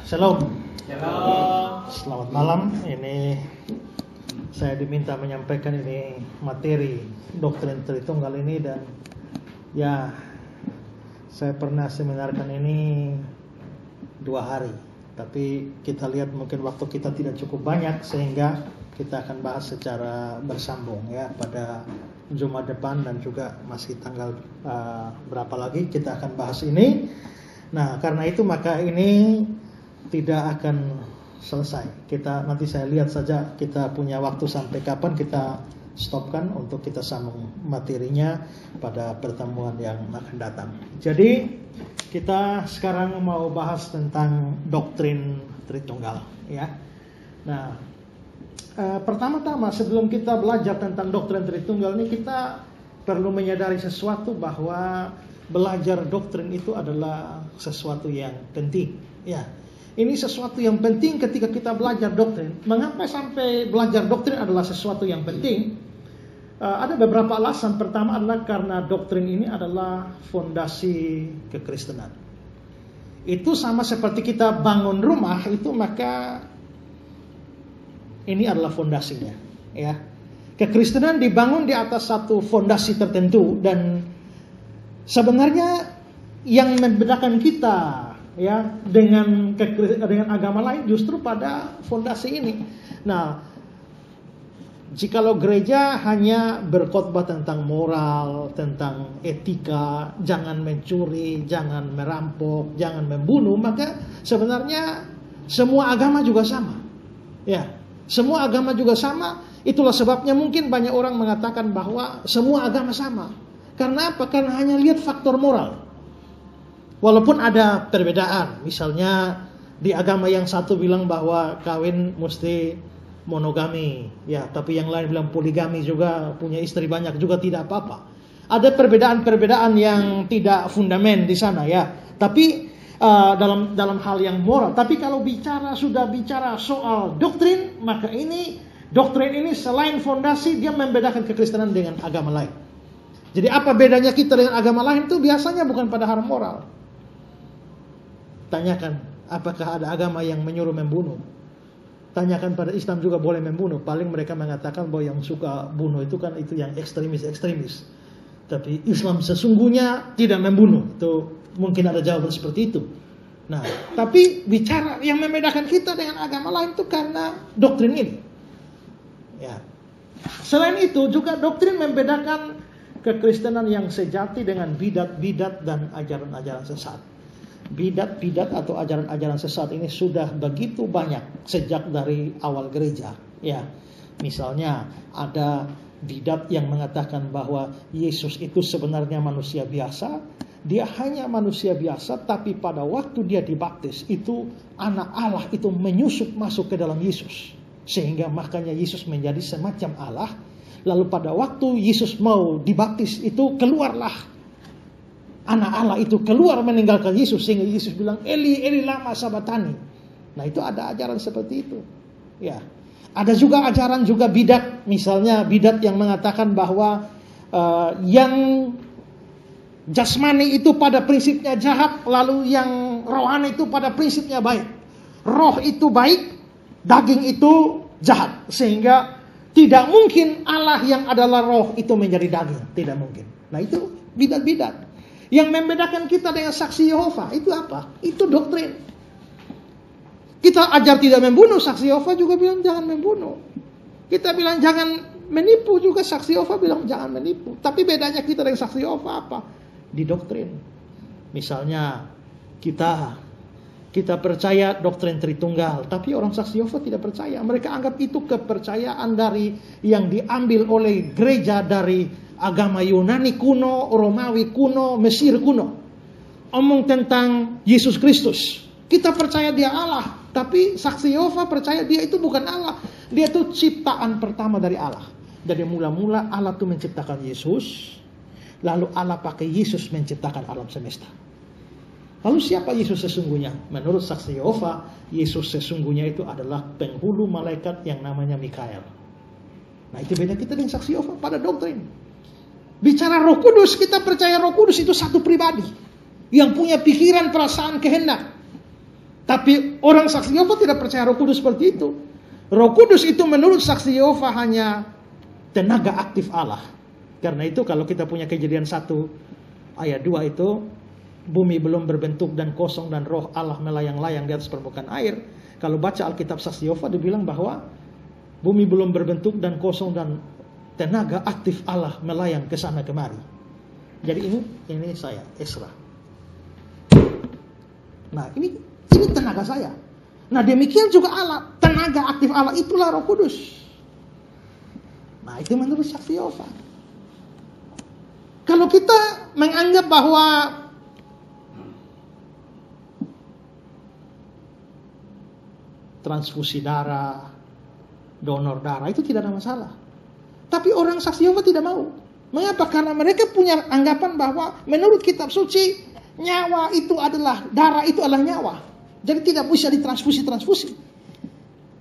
Shalom. Shalom. Selamat malam. Ini saya diminta menyampaikan ini materi doktrin Tritunggal ini, dan ya saya pernah seminarkan ini 2 hari. Tapi kita lihat mungkin waktu kita tidak cukup banyak, sehingga kita akan bahas secara bersambung ya pada Jumat depan, dan juga masih tanggal berapa lagi kita akan bahas ini. Nah, karena itu maka ini tidak akan selesai. Nanti saya lihat saja kita punya waktu sampai kapan kita stopkan untuk kita sambung materinya pada pertemuan yang akan datang. Jadi kita sekarang mau bahas tentang doktrin Tritunggal ya. Nah, pertama-tama sebelum kita belajar tentang doktrin Tritunggal ini, kita perlu menyadari sesuatu, bahwa belajar doktrin itu adalah sesuatu yang penting ya. Ini sesuatu yang penting ketika kita belajar doktrin. Mengapa sampai belajar doktrin adalah sesuatu yang penting? Ada beberapa alasan. Pertama adalah karena doktrin ini adalah fondasi kekristenan. Itu sama seperti kita bangun rumah itu, maka ini adalah fondasinya ya. Kekristenan dibangun di atas satu fondasi tertentu, dan sebenarnya yang membedakan kita ya dengan agama lain justru pada fondasi ini. Nah, jikalau gereja hanya berkhotbah tentang moral, tentang etika, jangan mencuri, jangan merampok, jangan membunuh, maka sebenarnya semua agama juga sama. Ya, semua agama juga sama. Itulah sebabnya mungkin banyak orang mengatakan bahwa semua agama sama. Karena apa? Karena hanya lihat faktor moral. Walaupun ada perbedaan, misalnya di agama yang satu bilang bahwa kawin mesti monogami, ya, tapi yang lain bilang poligami juga, punya istri banyak juga tidak apa-apa. Ada perbedaan-perbedaan yang tidak fundamen di sana ya. Tapi dalam hal yang moral. Tapi kalau sudah bicara soal doktrin, maka doktrin ini selain fondasi, dia membedakan kekristenan dengan agama lain. Jadi apa bedanya kita dengan agama lain itu biasanya bukan pada hal moral. Tanyakan, apakah ada agama yang menyuruh membunuh? Tanyakan pada Islam juga boleh membunuh. Paling mereka mengatakan bahwa yang suka bunuh itu kan itu yang ekstremis. Tapi Islam sesungguhnya tidak membunuh. Itu mungkin ada jawaban seperti itu. Nah, tapi bicara yang membedakan kita dengan agama lain itu karena doktrin ini. Ya. Selain itu juga doktrin membedakan kekristenan yang sejati dengan bidat-bidat dan ajaran-ajaran sesat. Bidat-bidat atau ajaran-ajaran sesat ini sudah begitu banyak sejak dari awal gereja ya. Misalnya ada bidat yang mengatakan bahwa Yesus itu sebenarnya manusia biasa. Dia hanya manusia biasa, tapi pada waktu dia dibaptis itu anak Allah itu menyusup masuk ke dalam Yesus, sehingga makanya Yesus menjadi semacam Allah. Lalu pada waktu Yesus mau dibaptis itu keluarlah anak Allah itu keluar meninggalkan Yesus, sehingga Yesus bilang Eli Eli lama sabatani. Nah, itu ada ajaran seperti itu ya. Ada juga ajaran juga bidat, misalnya bidat yang mengatakan bahwa yang jasmani itu pada prinsipnya jahat, lalu yang rohani itu pada prinsipnya baik. Roh itu baik, daging itu jahat, sehingga tidak mungkin Allah yang adalah roh itu menjadi daging, tidak mungkin. Nah, itu bidat-bidat. Yang membedakan kita dengan saksi Yehova itu apa? Itu doktrin. Kita ajar tidak membunuh, saksi Yehova juga bilang jangan membunuh. Kita bilang jangan menipu, juga saksi Yehova bilang jangan menipu. Tapi bedanya kita dengan saksi Yehova apa? Di doktrin. Misalnya kita percaya doktrin Tritunggal, tapi orang saksi Yehova tidak percaya. Mereka anggap itu kepercayaan yang diambil oleh gereja dari agama Yunani kuno, Romawi kuno, Mesir kuno. Omong tentang Yesus Kristus. Kita percaya dia Allah, tapi saksi Yehova percaya dia itu bukan Allah. Dia itu ciptaan pertama dari Allah. Dari mula-mula Allah itu menciptakan Yesus, lalu Allah pakai Yesus menciptakan alam semesta. Lalu siapa Yesus sesungguhnya? Menurut saksi Yehova, Yesus sesungguhnya itu adalah penghulu malaikat yang namanya Mikael. Nah, itu beda kita dengan saksi Yehova pada doktrin. Bicara Roh Kudus, kita percaya Roh Kudus itu satu pribadi yang punya pikiran, perasaan, kehendak. Tapi orang saksi Yehova tidak percaya Roh Kudus seperti itu. Roh Kudus itu menurut saksi Yehova hanya tenaga aktif Allah. Karena itu kalau kita punya Kejadian 1 ayat 2 itu, bumi belum berbentuk dan kosong dan roh Allah melayang-layang di atas permukaan air. Kalau baca Alkitab saksi Yehova dibilang bahwa bumi belum berbentuk dan kosong dan tenaga aktif Allah melayang ke sana kemari. Jadi ini saya, Ezra. Nah, ini tenaga saya. Nah, demikian juga Allah, tenaga aktif Allah itulah Roh Kudus. Nah, itu menurut saksi Yehova. Kalau kita menganggap bahwa transfusi darah, donor darah itu tidak ada masalah. Tapi orang saksi Yehova tidak mau. Mengapa? Karena mereka punya anggapan bahwa menurut kitab suci, nyawa itu adalah, darah itu adalah nyawa. Jadi tidak bisa ditransfusi.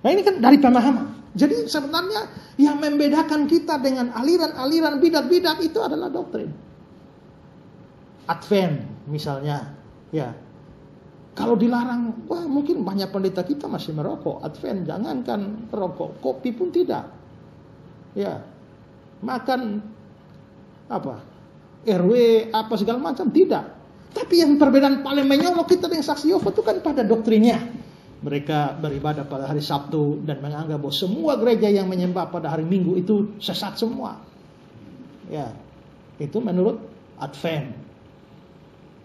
Nah, ini kan dari pemahaman. Jadi sebenarnya yang membedakan kita dengan aliran-aliran bidat-bidat itu adalah doktrin. Advent misalnya, ya. Kalau dilarang, wah mungkin banyak pendeta kita masih merokok. Advent, jangankan rokok, kopi pun tidak. Ya, makan apa, RW apa segala macam tidak. Tapi yang perbedaan paling menyolok kita dengan saksi Yehova itu kan pada doktrinnya. Mereka beribadah pada hari Sabtu dan menganggap bahwa semua gereja yang menyembah pada hari Minggu itu sesat semua. Ya, itu menurut Advent.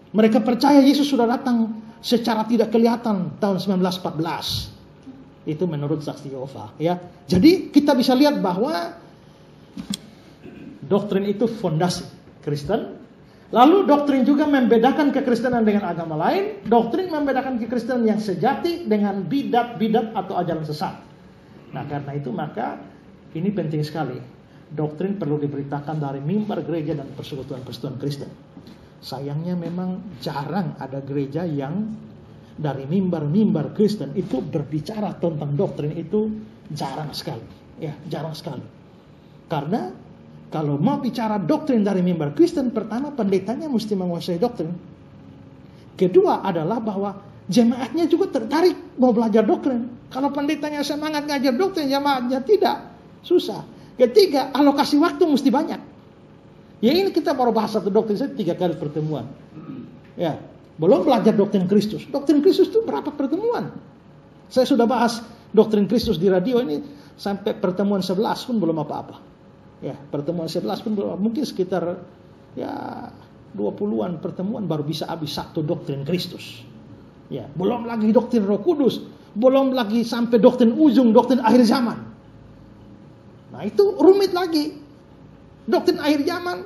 Mereka percaya Yesus sudah datang secara tidak kelihatan tahun 1914. Itu menurut saksi Yehova. Ya, jadi kita bisa lihat bahwa doktrin itu fondasi Kristen. Lalu doktrin juga membedakan kekristenan dengan agama lain. Doktrin membedakan kekristenan yang sejati dengan bidat-bidat atau ajaran sesat. Nah, karena itu maka ini penting sekali. Doktrin perlu diberitakan dari mimbar gereja dan persekutuan-persekutuan Kristen. Sayangnya memang jarang ada gereja yang dari mimbar-mimbar Kristen itu berbicara tentang doktrin, itu jarang sekali. Ya, jarang sekali. Karena kalau mau bicara doktrin dari mimbar Kristen, pertama pendetanya mesti menguasai doktrin. Kedua adalah bahwa jemaatnya juga tertarik mau belajar doktrin. Kalau pendetanya semangat ngajar doktrin, jemaatnya tidak, susah. Ketiga, alokasi waktu mesti banyak. Ya, ini kita baru bahas satu doktrin saya 3 kali pertemuan. Ya, belum belajar doktrin Kristus. Doktrin Kristus itu berapa pertemuan? Saya sudah bahas doktrin Kristus di radio ini sampai pertemuan 11 pun belum apa-apa. Ya, pertemuan 11 pun mungkin sekitar ya 20-an pertemuan baru bisa habis satu doktrin Kristus. Ya, belum lagi doktrin Roh Kudus, belum lagi sampai doktrin ujung, doktrin akhir zaman. Nah, itu rumit lagi. Doktrin akhir zaman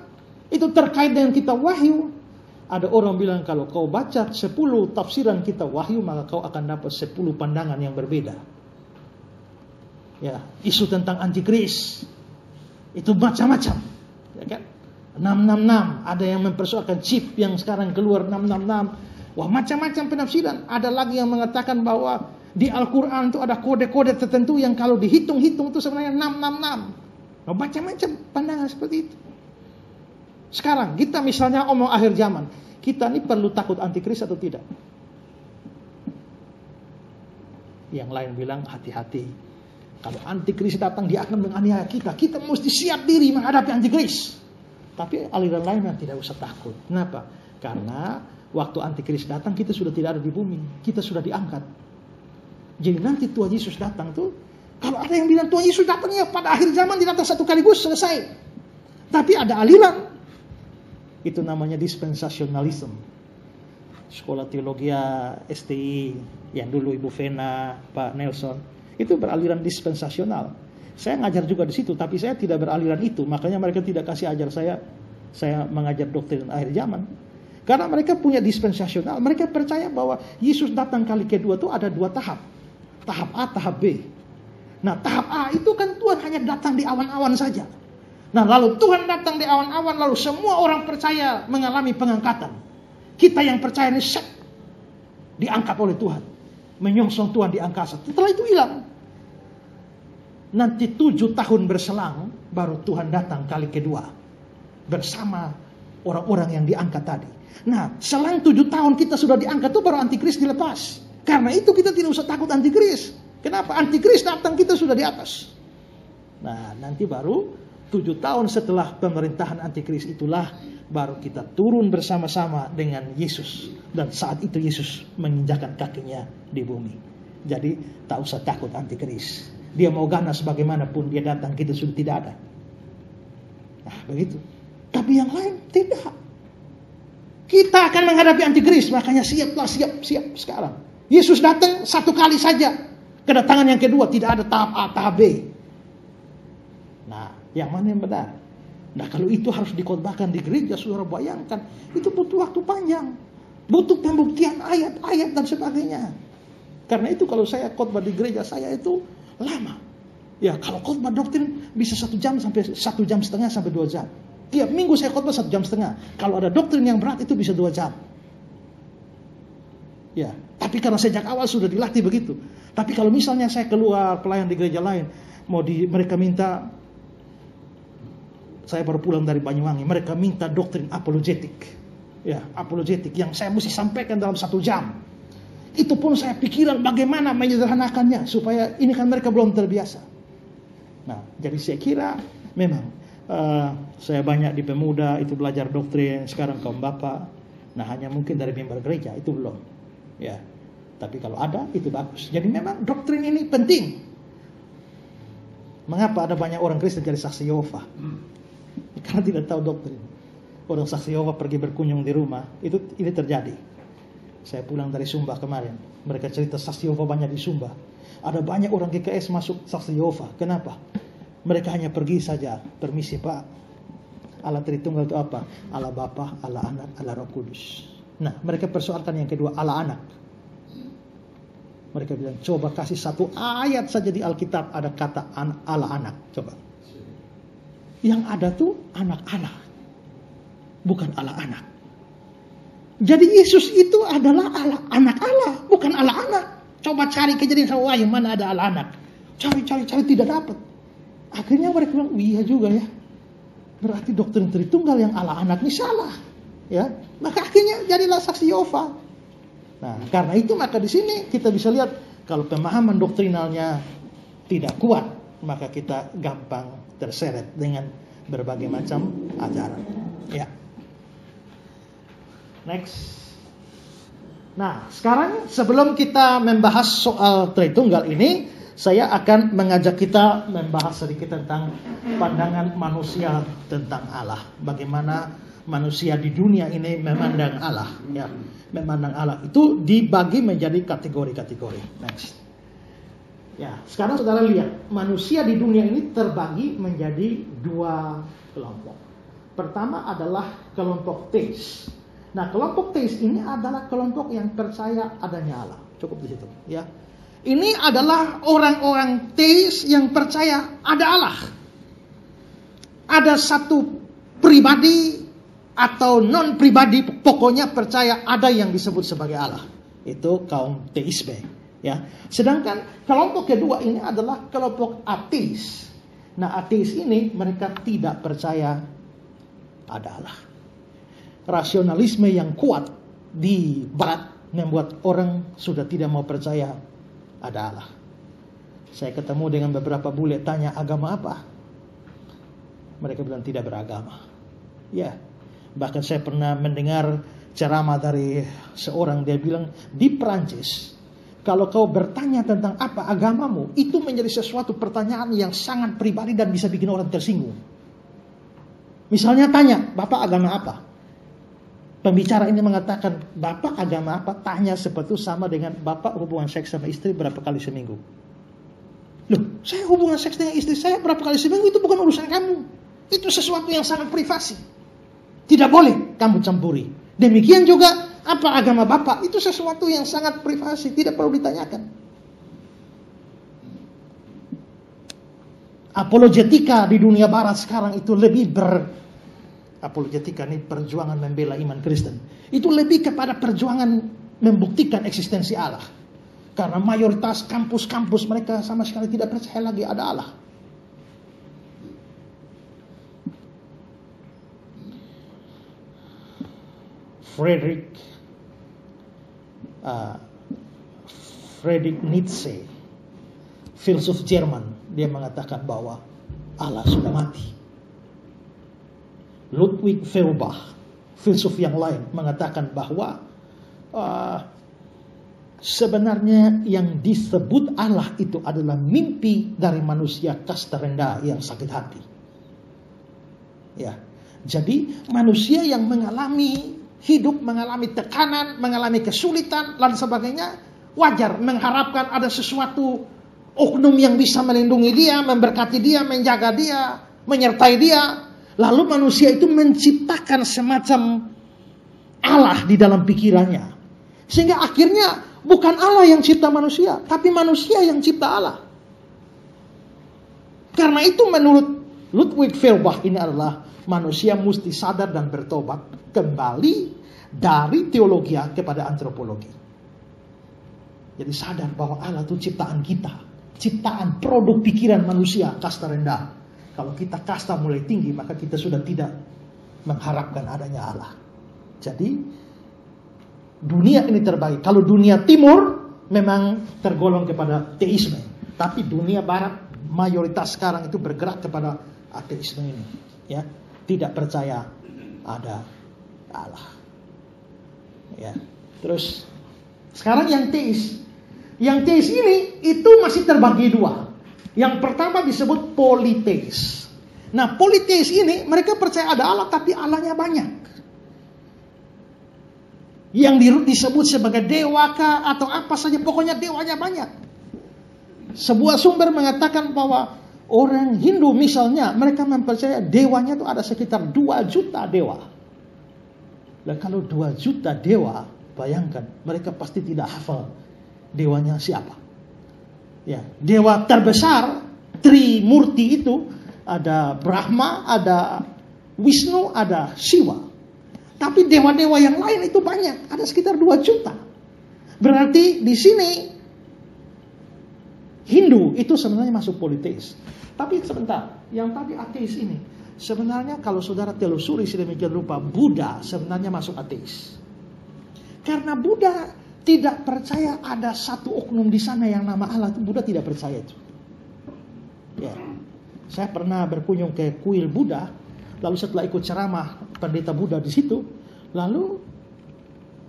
itu terkait dengan kitab Wahyu. Ada orang bilang kalau kau baca 10 tafsiran kitab Wahyu, maka kau akan dapat 10 pandangan yang berbeda. Ya, isu tentang antikris itu macam-macam, ya kan? 666, ada yang mempersoalkan chip yang sekarang keluar 666. Wah, macam-macam penafsiran. Ada lagi yang mengatakan bahwa di Al-Quran itu ada kode-kode tertentu yang kalau dihitung-hitung itu sebenarnya 666. Nah, macam-macam pandangan seperti itu. Sekarang kita misalnya omong akhir zaman, kita ini perlu takut antikris atau tidak? Yang lain bilang hati-hati. Kalau antikris datang dia akan menganiaya kita. Kita mesti siap diri menghadapi antikris. Tapi aliran lain yang tidak usah takut. Kenapa? Karena waktu antikris datang kita sudah tidak ada di bumi. Kita sudah diangkat. Jadi nanti Tuhan Yesus datang tuh. Kalau ada yang bilang Tuhan Yesus datangnya pada akhir zaman, dia datang satu kaligus selesai. Tapi ada aliran. Itu namanya dispensasionalisme. Sekolah Teologi STI yang dulu Ibu Vena, Pak Nelson. Itu beraliran dispensasional. Saya ngajar juga di situ, tapi saya tidak beraliran itu. Makanya mereka tidak kasih ajar saya mengajar doktrin akhir zaman. Karena mereka punya dispensasional. Mereka percaya bahwa Yesus datang kali kedua itu ada 2 tahap. Tahap A, tahap B. Nah, tahap A itu kan Tuhan hanya datang di awan-awan saja. Nah, lalu Tuhan datang di awan-awan, lalu semua orang percaya mengalami pengangkatan. Kita yang percaya ini diangkat oleh Tuhan. Menyongsong Tuhan di angkasa. Setelah itu hilang. Nanti 7 tahun berselang baru Tuhan datang kali kedua bersama orang-orang yang diangkat tadi. Nah, selang 7 tahun kita sudah diangkat itu baru antikris dilepas. Karena itu kita tidak usah takut antikris. Kenapa? Antikris datang, kita sudah di atas. Nah, nanti baru 7 tahun setelah pemerintahan antikris itulah baru kita turun bersama-sama dengan Yesus. Dan saat itu Yesus menginjakkan kakinya di bumi. Jadi tak usah takut antikris. Dia mau ganas bagaimanapun dia datang, kita sudah tidak ada. Nah, begitu. Tapi yang lain tidak. Kita akan menghadapi antikris, makanya siap sekarang. Yesus datang 1 kali saja. Kedatangan yang kedua tidak ada tahap A, tahap B. Nah, yang mana yang benar? Nah, kalau itu harus dikhotbahkan di gereja, saudara bayangkan, itu butuh waktu panjang. Butuh pembuktian ayat-ayat dan sebagainya. Karena itu kalau saya khotbah di gereja saya itu lama. Ya, kalau khotbah doktrin bisa 1 jam sampai 1 jam setengah sampai 2 jam. Tiap minggu saya khotbah 1 jam setengah. Kalau ada doktrin yang berat itu bisa 2 jam. Ya, tapi karena sejak awal sudah dilatih begitu. Tapi kalau misalnya saya keluar pelayan di gereja lain, mereka minta, saya baru pulang dari Banyuwangi, mereka minta doktrin apologetik. Ya, apologetik yang saya mesti sampaikan dalam 1 jam. Itu pun saya pikiran bagaimana menyederhanakannya supaya ini kan mereka belum terbiasa. Nah, jadi saya kira memang saya banyak di pemuda itu belajar doktrin, sekarang kaum bapak. Nah, hanya mungkin dari member gereja itu belum. Ya, tapi kalau ada itu bagus. Jadi memang doktrin ini penting. Mengapa ada banyak orang Kristen jadi saksi Yehova? Karena tidak tahu doktrin. Orang saksi Yehova pergi berkunjung di rumah, ini terjadi. Saya pulang dari Sumba kemarin, mereka cerita saksi Yehova banyak di Sumba. Ada banyak orang GKS masuk saksi Yehova. Kenapa? Mereka hanya pergi saja, permisi Pak, Allah Tritunggal itu apa? Allah Bapa, Allah Anak, Allah Roh Kudus. Nah, mereka persoalkan yang kedua, Allah Anak. Mereka bilang, coba kasih 1 ayat saja di Alkitab ada kata Allah Anak. Coba. Yang ada tuh anak-anak, bukan Allah Anak. Jadi Yesus itu adalah anak Allah, bukan Allah Anak. Coba cari Kejadian Wahyu mana ada Allah Anak. Cari tidak dapat. Akhirnya mereka bilang, iya juga ya. Berarti doktrin Tritunggal yang Allah Anak ini salah. Ya, maka akhirnya jadilah saksi Yehova. Nah, karena itu maka di sini kita bisa lihat kalau pemahaman doktrinalnya tidak kuat, maka kita gampang terseret dengan berbagai macam ajaran. Ya. Next. Nah, sekarang sebelum kita membahas soal Tritunggal ini, saya akan mengajak kita membahas sedikit tentang pandangan manusia tentang Allah. Bagaimana manusia di dunia ini memandang Allah. Ya, memandang Allah itu dibagi menjadi kategori-kategori. Next. Ya, sekarang saudara lihat, manusia di dunia ini terbagi menjadi 2 kelompok. Pertama adalah kelompok teis. Nah, kelompok teis ini adalah kelompok yang percaya adanya Allah. Cukup di situ, ya. Ini adalah orang-orang teis yang percaya ada Allah. Ada satu pribadi atau non pribadi, pokoknya percaya ada yang disebut sebagai Allah. Itu kaum teisme, ya. Sedangkan kelompok kedua ini adalah kelompok ateis. Nah, ateis ini mereka tidak percaya ada Allah. Rasionalisme yang kuat di barat membuat orang sudah tidak mau percaya ada Allah. Saya ketemu dengan beberapa bule, tanya agama apa? Mereka bilang tidak beragama. Ya, bahkan saya pernah mendengar ceramah dari seorang, dia bilang di Perancis, kalau kau bertanya tentang apa agamamu, itu menjadi sesuatu pertanyaan yang sangat pribadi dan bisa bikin orang tersinggung. Misalnya tanya, Bapak agama apa? Pembicara ini mengatakan, Bapak agama apa? Tanya seperti sama dengan Bapak hubungan seks sama istri berapa kali seminggu. Loh, saya hubungan seks dengan istri saya berapa kali seminggu, itu bukan urusan kamu. Itu sesuatu yang sangat privasi. Tidak boleh kamu campuri. Demikian juga apa agama Bapak, itu sesuatu yang sangat privasi, tidak perlu ditanyakan. Apologetika di dunia barat sekarang itu lebih apologetika ini perjuangan membela iman Kristen. Itu lebih kepada perjuangan membuktikan eksistensi Allah. Karena mayoritas kampus-kampus mereka sama sekali tidak percaya lagi ada Allah. Friedrich Nietzsche, filsuf Jerman, dia mengatakan bahwa Allah sudah mati. Ludwig Feuerbach, filsuf yang lain, mengatakan bahwa sebenarnya yang disebut Allah itu adalah mimpi dari manusia kasta rendah yang sakit hati. Ya, jadi manusia yang mengalami hidup, mengalami tekanan, mengalami kesulitan dan sebagainya, wajar mengharapkan ada sesuatu oknum yang bisa melindungi dia, memberkati dia, menjaga dia, menyertai dia. Lalu manusia itu menciptakan semacam Allah di dalam pikirannya. Sehingga akhirnya bukan Allah yang cipta manusia, tapi manusia yang cipta Allah. Karena itu menurut Ludwig Feuerbach ini adalah manusia mesti sadar dan bertobat kembali dari teologi kepada antropologi. Jadi sadar bahwa Allah itu ciptaan kita, ciptaan produk pikiran manusia kasta rendah. Kalau kita kasta mulai tinggi, maka kita sudah tidak mengharapkan adanya Allah. Jadi dunia ini terbagi. Kalau dunia timur memang tergolong kepada teisme, tapi dunia barat mayoritas sekarang itu bergerak kepada ateisme ini, ya, tidak percaya ada Allah. Ya. Terus sekarang yang teis ini itu masih terbagi dua. Yang pertama disebut politeis. Nah, politeis ini mereka percaya ada Allah, tapi Allahnya banyak. Yang disebut sebagai dewa kah atau apa saja, pokoknya dewanya banyak. Sebuah sumber mengatakan bahwa orang Hindu misalnya, mereka mempercaya dewanya itu ada sekitar 2 juta dewa. Dan kalau 2 juta dewa, bayangkan mereka pasti tidak hafal dewanya siapa. Ya, dewa terbesar Trimurti itu ada Brahma, ada Wisnu, ada Siwa. Tapi dewa-dewa yang lain itu banyak, ada sekitar 2 juta. Berarti di sini Hindu itu sebenarnya masuk politeis. Tapi sebentar, yang tadi ateis ini, sebenarnya kalau saudara telusuri sedemikian rupa, Buddha sebenarnya masuk ateis. Karena Buddha tidak percaya ada satu oknum di sana yang nama Allah. Buddha tidak percaya itu. Ya. Saya pernah berkunjung ke kuil Buddha, lalu setelah ikut ceramah pendeta Buddha di situ, lalu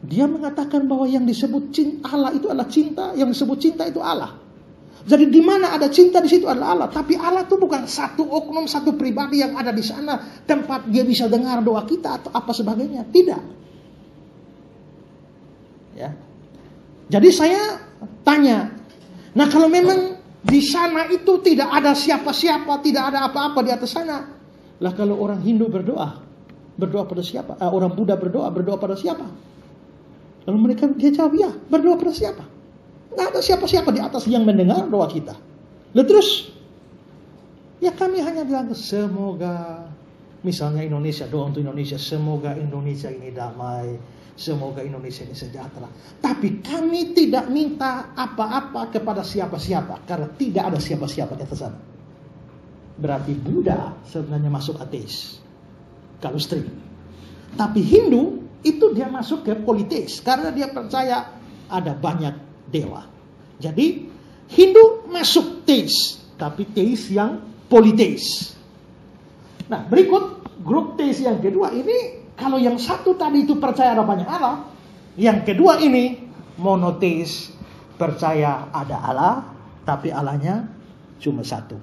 dia mengatakan bahwa yang disebut Allah itu adalah cinta, yang disebut cinta itu Allah. Jadi di mana ada cinta di situ adalah Allah. Tapi Allah itu bukan satu oknum, satu pribadi yang ada di sana tempat dia bisa dengar doa kita atau apa sebagainya. Tidak. Ya. Jadi saya tanya, nah kalau memang di sana itu tidak ada siapa-siapa, tidak ada apa-apa di atas sana, lah kalau orang Hindu berdoa pada siapa? Orang Buddha berdoa pada siapa? Lalu mereka dia jawab, ya, berdoa pada siapa? Nggak ada siapa-siapa di atas yang mendengar doa kita. Lalu terus, ya kami hanya bilang semoga, misalnya Indonesia, doa untuk Indonesia, semoga Indonesia ini damai, semoga Indonesia ini sejahtera. Tapi kami tidak minta apa-apa kepada siapa-siapa, karena tidak ada siapa-siapa di atas sana. Berarti Buddha sebenarnya masuk ateis, kalau strict. Tapi Hindu itu dia masuk ke politeis, karena dia percaya ada banyak dewa. Jadi Hindu masuk teis, tapi teis yang politeis. Nah, berikut grup teis yang kedua ini. Kalau yang satu tadi itu percaya ada banyak Allah, yang kedua ini monoteis, percaya ada Allah, tapi Allahnya cuma satu.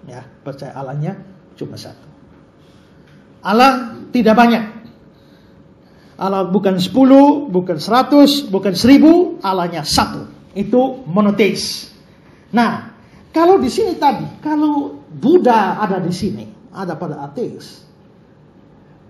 Ya, percaya Allahnya cuma satu. Allah tidak banyak. Allah bukan 10, bukan 100, bukan 1000, Allahnya satu. Itu monoteis. Nah, kalau di sini tadi, kalau Buddha ada di sini, ada pada ateis.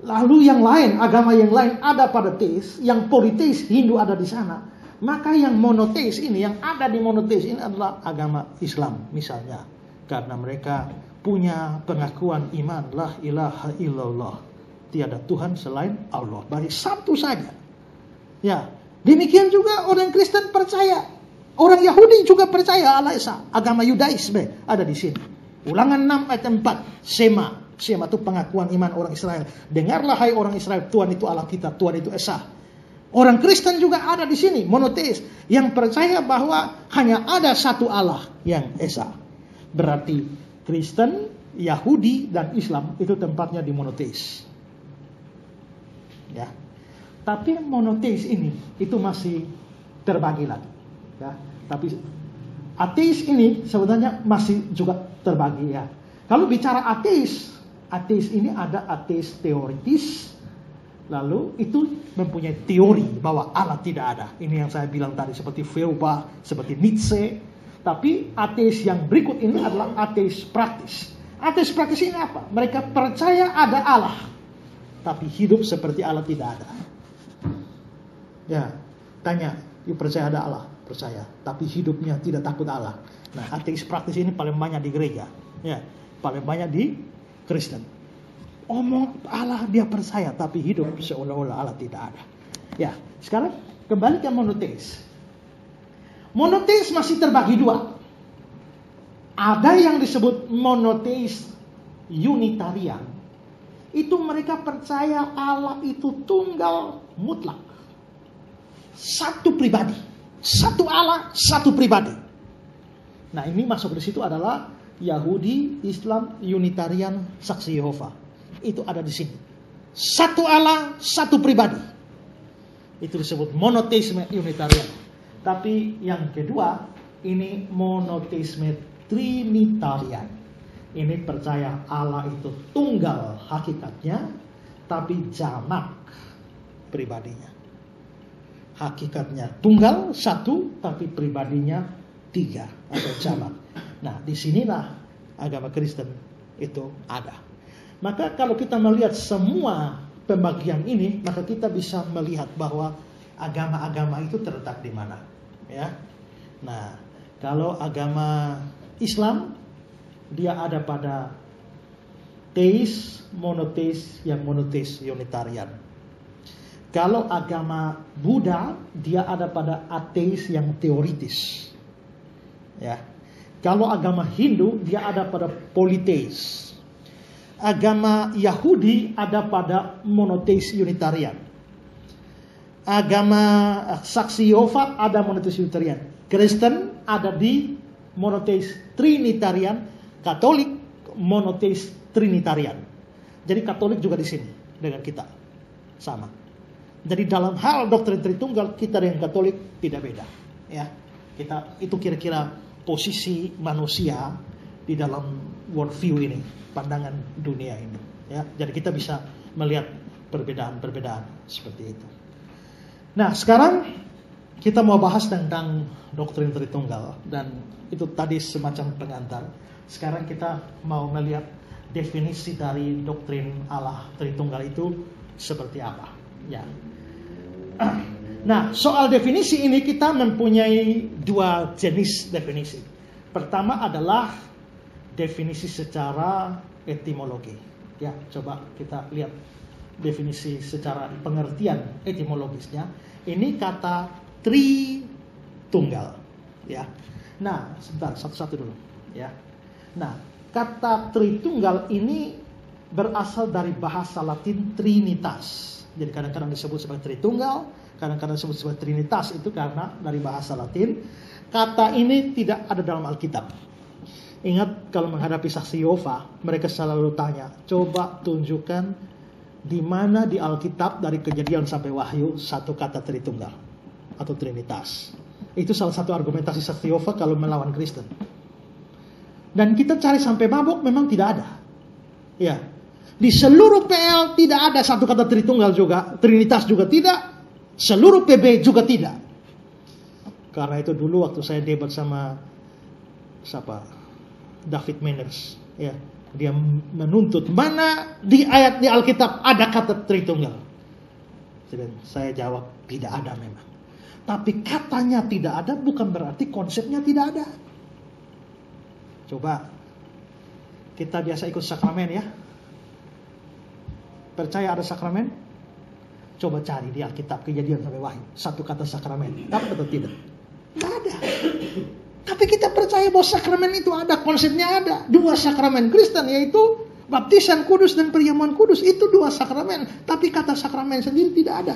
Lalu yang lain, agama yang lain ada pada teis, yang politeis Hindu ada di sana. Maka yang monoteis ini, yang ada di monoteis ini adalah agama Islam misalnya. Karena mereka punya pengakuan iman, la ilaha illallah. Tiada Tuhan selain Allah. Bagi satu saja. Ya, demikian juga orang Kristen percaya. Orang Yahudi juga percaya Allah Esa. Agama Yudaisme ada di sini. Ulangan 6 ayat 4. Shema itu pengakuan iman orang Israel. Dengarlah hai orang Israel, Tuhan itu Allah kita, Tuhan itu Esa. Orang Kristen juga ada di sini, monoteis, yang percaya bahwa hanya ada satu Allah yang esa. Berarti Kristen, Yahudi, dan Islam itu tempatnya di monoteis. Ya. Tapi monoteis ini itu masih terbagi lagi. Ya. Tapi ateis ini sebenarnya masih juga terbagi ya. Kalau bicara ateis ini ada ateis teoritis, lalu itu mempunyai teori bahwa Allah tidak ada. Ini yang saya bilang tadi seperti Feuerbach, seperti Nietzsche. Tapi ateis yang berikut ini adalah ateis praktis. Ateis praktis ini apa? Mereka percaya ada Allah, tapi hidup seperti Allah tidak ada. Ya, tanya, you percaya ada Allah? Percaya, tapi hidupnya tidak takut Allah. Nah, ateis praktis ini paling banyak di gereja, ya, paling banyak di Kristen. Omong Allah dia percaya, tapi hidup seolah-olah Allah tidak ada. Ya, sekarang kembali ke monoteis. Monoteis masih terbagi dua. Ada yang disebut monoteis Unitarian. Itu mereka percaya Allah itu tunggal mutlak. Satu pribadi. Satu Allah, satu pribadi. Nah, ini masuk di situ adalah Yahudi, Islam, Unitarian, Saksi Yehova. Itu ada di sini. Satu Allah, satu pribadi. Itu disebut monoteisme Unitarian. Tapi yang kedua, ini monoteisme Trinitarian. Ini percaya Allah itu tunggal hakikatnya, tapi jamak pribadinya. Hakikatnya tunggal satu, tapi pribadinya tiga atau jamak. Nah, disinilah agama Kristen itu ada. Maka kalau kita melihat semua pembagian ini, maka kita bisa melihat bahwa agama-agama itu terletak di mana, ya. Nah, kalau agama Islam dia ada pada teis, monoteis, yang monoteis Unitarian. Kalau agama Buddha dia ada pada ateis yang teoritis, ya. Kalau agama Hindu dia ada pada politeis. Agama Yahudi ada pada monoteis Unitarian. Agama Saksi Yehova ada monoteis Unitarian. Kristen ada di monoteis Trinitarian. Katolik monoteis Trinitarian. Jadi Katolik juga di sini dengan kita sama. Jadi dalam hal doktrin Tritunggal kita dengan Katolik tidak beda, ya. Kita itu kira-kira posisi manusia di dalam worldview ini, pandangan dunia ini, ya. Jadi kita bisa melihat perbedaan-perbedaan seperti itu. Nah, sekarang kita mau bahas tentang doktrin Tritunggal, dan itu tadi semacam pengantar. Sekarang kita mau melihat definisi dari doktrin Allah Tritunggal itu seperti apa, ya. Nah, soal definisi ini kita mempunyai dua jenis definisi. Pertama adalah definisi secara etimologi. Ya, coba kita lihat definisi secara pengertian etimologisnya. Ini kata Tritunggal, ya. Nah, sebentar, satu-satu dulu, ya. Nah, kata Tritunggal ini berasal dari bahasa Latin Trinitas. Jadi kadang-kadang disebut sebagai Tritunggal, kadang-kadang disebut sebagai Trinitas, itu karena dari bahasa Latin. Kata ini tidak ada dalam Alkitab. Ingat, kalau menghadapi Saksi Yehova, mereka selalu tanya, coba tunjukkan di mana di Alkitab dari Kejadian sampai Wahyu satu kata Tritunggal atau Trinitas. Itu salah satu argumentasi Saksi Yehova kalau melawan Kristen. Dan kita cari sampai mabuk, memang tidak ada. Ya, di seluruh PL tidak ada satu kata Tritunggal juga, Trinitas juga tidak, seluruh PB juga tidak. Karena itu dulu waktu saya debat sama David Manners, ya, dia menuntut mana di ayat di Alkitab ada kata Tritunggal. Dan saya jawab tidak ada memang. Tapi katanya tidak ada bukan berarti konsepnya tidak ada. Coba kita biasa ikut sakramen, ya. Percaya ada sakramen? Coba cari di Alkitab Kejadian sampai Wahyu satu kata sakramen. Dapat atau tidak? Tidak ada. Tapi kita percaya bahwa sakramen itu ada, konsepnya ada. Dua sakramen Kristen, yaitu baptisan kudus dan perjamuan kudus. Itu dua sakramen. Tapi kata sakramen sendiri tidak ada.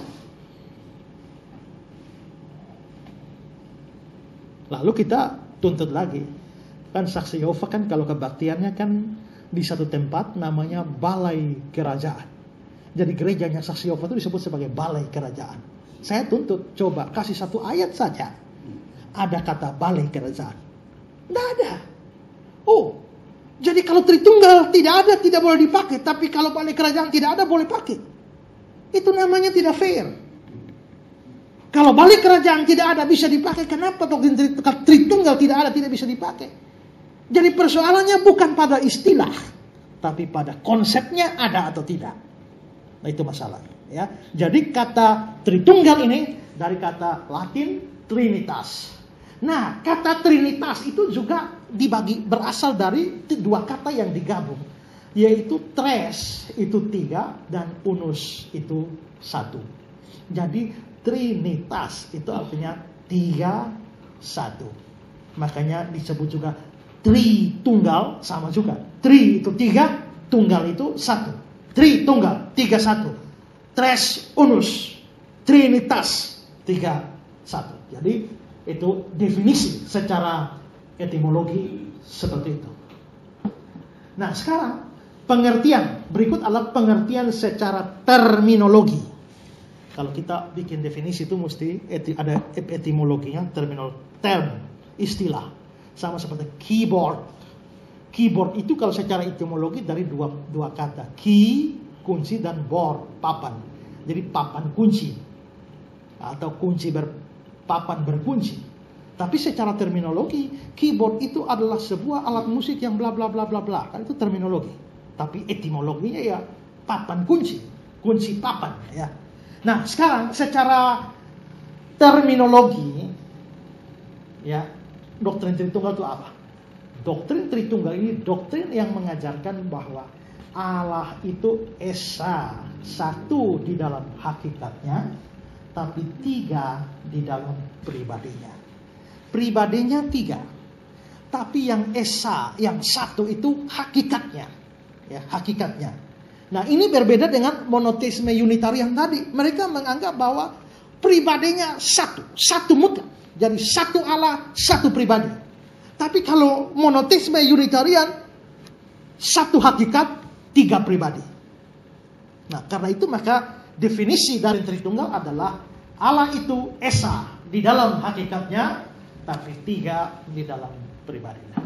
Lalu kita tuntut lagi. Kan saksi Yehova kan kalau kebaktiannya kan di satu tempat namanya balai kerajaan. Jadi gerejanya saksi Yehova itu disebut sebagai balai kerajaan. Saya tuntut, coba kasih satu ayat saja. Ada kata balai kerajaan. Tidak ada. Oh, jadi kalau Tritunggal tidak ada, tidak boleh dipakai. Tapi kalau balai kerajaan tidak ada, boleh pakai. Itu namanya tidak fair. Kalau balai kerajaan tidak ada, bisa dipakai. Kenapa doktrin Tritunggal tidak ada, tidak bisa dipakai? Jadi persoalannya bukan pada istilah, tapi pada konsepnya ada atau tidak. Nah, itu masalahnya. Ya. Jadi kata Tritunggal ini dari kata Latin Trinitas. Nah, kata Trinitas itu juga berasal dari dua kata yang digabung, yaitu tres itu 3 dan unus itu 1. Jadi Trinitas itu artinya 3, 1. Makanya disebut juga Tritunggal, sama juga. Tri itu 3, tunggal itu 1. Tritunggal 3, 1. Tres unus, Trinitas 3, 1. Jadi itu definisi secara etimologi seperti itu. Nah, sekarang pengertian berikut adalah pengertian secara terminologi. Kalau kita bikin definisi itu mesti ada etimologinya, term, istilah. Sama seperti keyboard. Keyboard itu kalau secara etimologi dari dua kata. Key, kunci, dan board, papan. Jadi papan kunci. Atau kunci papan berkunci. Tapi secara terminologi, keyboard itu adalah sebuah alat musik yang bla bla bla bla bla. Kan itu terminologi. Tapi etimologinya ya papan kunci. Kunci papan. Ya. Nah, sekarang secara terminologi, ya, doktrin Tritunggal itu apa? Doktrin Tritunggal ini doktrin yang mengajarkan bahwa Allah itu esa, satu di dalam hakikatnya, tapi 3 di dalam pribadinya. Pribadinya 3, tapi yang esa, yang satu itu hakikatnya, ya, hakikatnya. Nah, ini berbeda dengan monoteisme unitarian tadi. Mereka menganggap bahwa pribadinya satu mutlak. Jadi satu Allah, satu pribadi. Tapi kalau monoteisme unitarian, satu hakikat, 3 pribadi. Nah, karena itu maka definisi dari Tritunggal adalah Allah itu esa di dalam hakikatnya, tapi 3 di dalam pribadinya.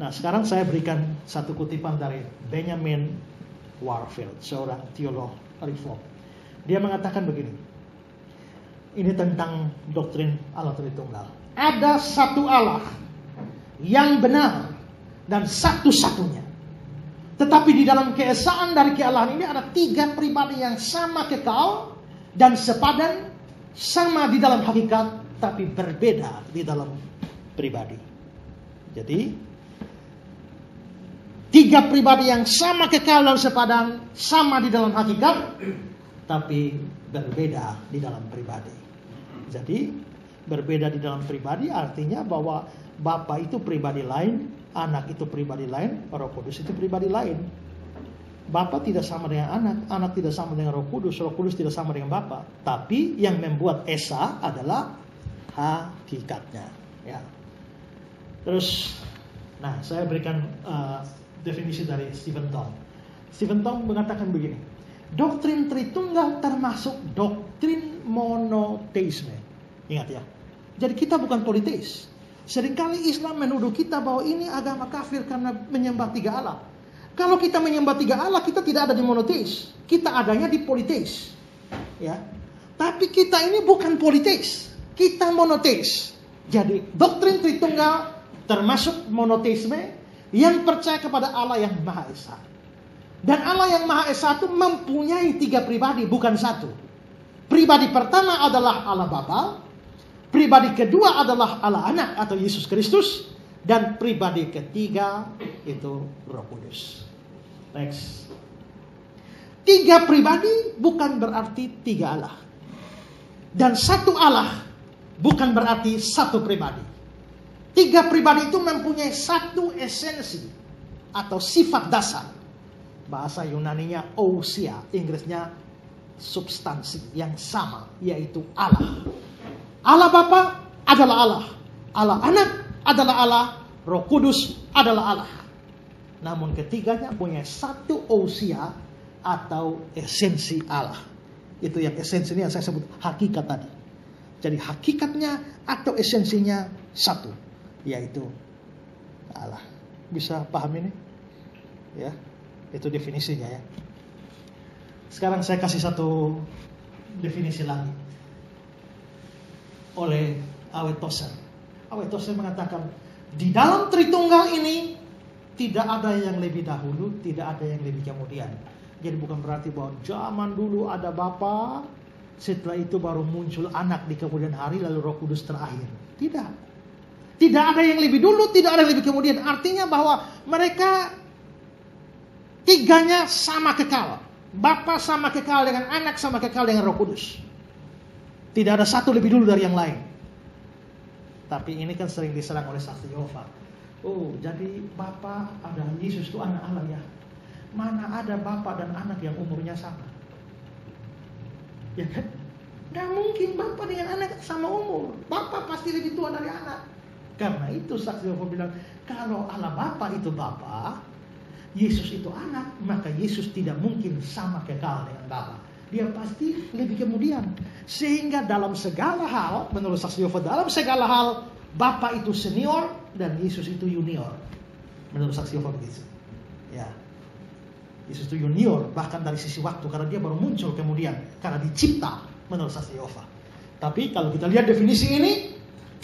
Nah, sekarang saya berikan satu kutipan dari Benjamin Warfield, seorang teolog Reform. Dia mengatakan begini. Ini tentang doktrin Allah Tritunggal. Ada satu Allah yang benar dan satu-satunya. Tetapi di dalam keesaan dari kealahan ini ada 3 pribadi yang sama kekal dan sepadan, sama di dalam hakikat, tapi berbeda di dalam pribadi. Jadi 3 pribadi yang sama kekal dan sepadan, sama di dalam hakikat, tapi berbeda di dalam pribadi. Jadi berbeda di dalam pribadi artinya bahwa Bapa itu pribadi lain, Anak itu pribadi lain, Roh Kudus itu pribadi lain. Bapa tidak sama dengan Anak tidak sama dengan Roh Kudus tidak sama dengan Bapa. Tapi yang membuat esa adalah hakikatnya. Ya. Terus, nah saya berikan definisi dari Stephen Tong. Stephen Tong mengatakan begini. Doktrin Tritunggal termasuk doktrin monoteisme. Ingat ya. Jadi kita bukan politeis. Seringkali Islam menuduh kita bahwa ini agama kafir karena menyembah 3 Allah. Kalau kita menyembah 3 Allah, kita tidak ada di monoteis. Kita adanya di politeis. Ya. Tapi kita ini bukan politeis. Kita monoteis. Jadi doktrin Tritunggal termasuk monoteisme yang percaya kepada Allah yang Maha Esa. Dan Allah yang Maha Esa itu mempunyai 3 pribadi, bukan 1. Pribadi pertama adalah Allah Bapa. Pribadi kedua adalah Allah Anak atau Yesus Kristus. Dan pribadi ketiga itu Roh Kudus. Next. 3 pribadi bukan berarti 3 Allah. Dan 1 Allah bukan berarti 1 pribadi. 3 pribadi itu mempunyai 1 esensi atau sifat dasar. Bahasa Yunaninya ousia, Inggrisnya substansi yang sama, yaitu Allah. Allah Bapa adalah Allah. Allah Anak adalah Allah, Roh Kudus adalah Allah. Namun ketiganya punya satu ousia atau esensi Allah. Itu yang esensi ini yang saya sebut hakikat tadi. Jadi hakikatnya atau esensinya satu, yaitu Allah. Bisa paham ini? Ya, itu definisinya ya. Sekarang saya kasih satu definisi lagi oleh Awet Tozer. Awet Tozer mengatakan di dalam Tritunggal ini tidak ada yang lebih dahulu, tidak ada yang lebih kemudian. Jadi bukan berarti bahwa zaman dulu ada Bapa, setelah itu baru muncul Anak di kemudian hari, lalu Roh Kudus terakhir. Tidak. Tidak ada yang lebih dulu, tidak ada yang lebih kemudian. Artinya bahwa mereka tiganya sama kekal. Bapa sama kekal dengan Anak, sama kekal dengan Roh Kudus. Tidak ada satu lebih dulu dari yang lain. Tapi ini kan sering diserang oleh saksi Yehova. Oh, jadi Bapa ada Yesus itu anak Allah ya. Mana ada Bapa dan Anak yang umurnya sama? Ya kan? Gak mungkin Bapa dengan Anak sama umur. Bapa pasti lebih tua dari Anak. Karena itu saksi Yehova bilang, kalau Allah Bapa itu Bapa, Yesus itu Anak, maka Yesus tidak mungkin sama kekal dengan Bapa. Dia pasti lebih kemudian. Sehingga dalam segala hal, menurut saksi Yehova, dalam segala hal, Bapa itu senior dan Yesus itu junior. Menurut saksi Yehova begitu. Ya. Yesus itu junior, bahkan dari sisi waktu, karena dia baru muncul kemudian, karena dicipta menurut saksi Yehova. Tapi kalau kita lihat definisi ini,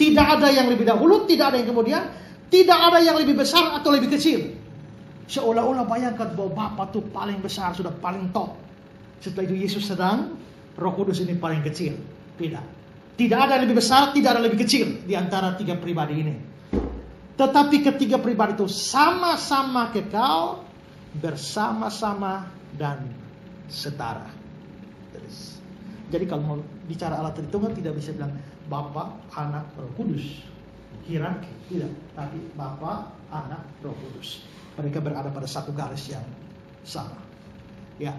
tidak ada yang lebih dahulu, tidak ada yang kemudian, tidak ada yang lebih besar atau lebih kecil. Seolah-olah bayangkan bahwa Bapa itu paling besar, sudah paling top. Setelah itu Yesus sedang, Roh Kudus ini paling kecil. Tidak. Tidak ada yang lebih besar, tidak ada yang lebih kecil di antara tiga pribadi ini. Tetapi ketiga pribadi itu sama-sama kekal, bersama-sama dan setara. Jadi kalau mau bicara Allah Tritunggal tidak bisa bilang Bapa, Anak, Roh Kudus. Hierarki, tidak. Tapi Bapa, Anak, Roh Kudus. Mereka berada pada satu garis yang sama. Ya.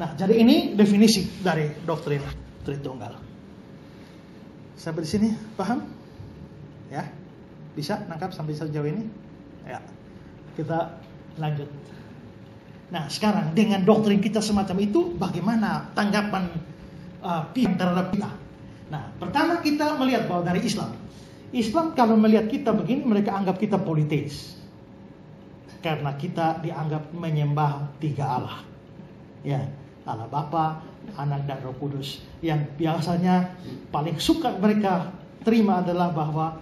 Nah, jadi ini definisi dari doktrin Tritunggal. Sampai di sini paham? Ya. Bisa nangkap sampai sejauh ini? Ya. Kita lanjut. Nah, sekarang dengan doktrin kita semacam itu, bagaimana tanggapan pihak terhadap kita? Nah, pertama kita melihat bahwa dari Islam. Islam kalau melihat kita begini, mereka anggap kita politis. Karena kita dianggap menyembah tiga Allah. Ya, Allah Bapa, Anak dan Roh Kudus. Yang biasanya paling suka mereka terima adalah bahwa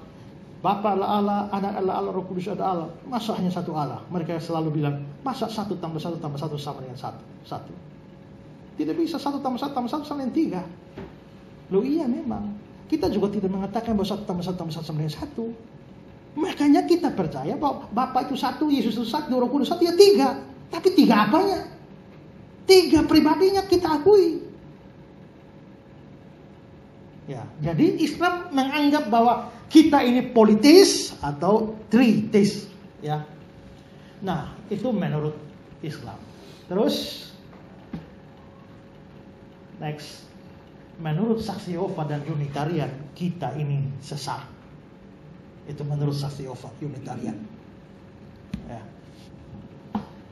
Bapa adalah Allah, Anak adalah Allah, Roh Kudus adalah Allah. Masa hanya satu Allah? Mereka selalu bilang, masa 1 tambah 1 tambah 1 sama dengan 1? Tidak bisa 1 tambah 1 tambah 1 sama dengan 3. Loh iya memang. Kita juga tidak mengatakan bahwa 1 tambah 1 tambah 1 sama dengan 1. Makanya kita percaya bahwa Bapa itu 1, Yesus itu 1, Roh Kudus 1, ya 3. Tapi 3 apanya? 3 pribadinya kita akui. Ya, jadi Islam menganggap bahwa kita ini politis atau tritis, ya. Nah, itu menurut Islam. Terus, next, menurut saksi Yehova dan Unitarian kita ini sesat. Itu menurut saksi Yehova Unitarian. Ya.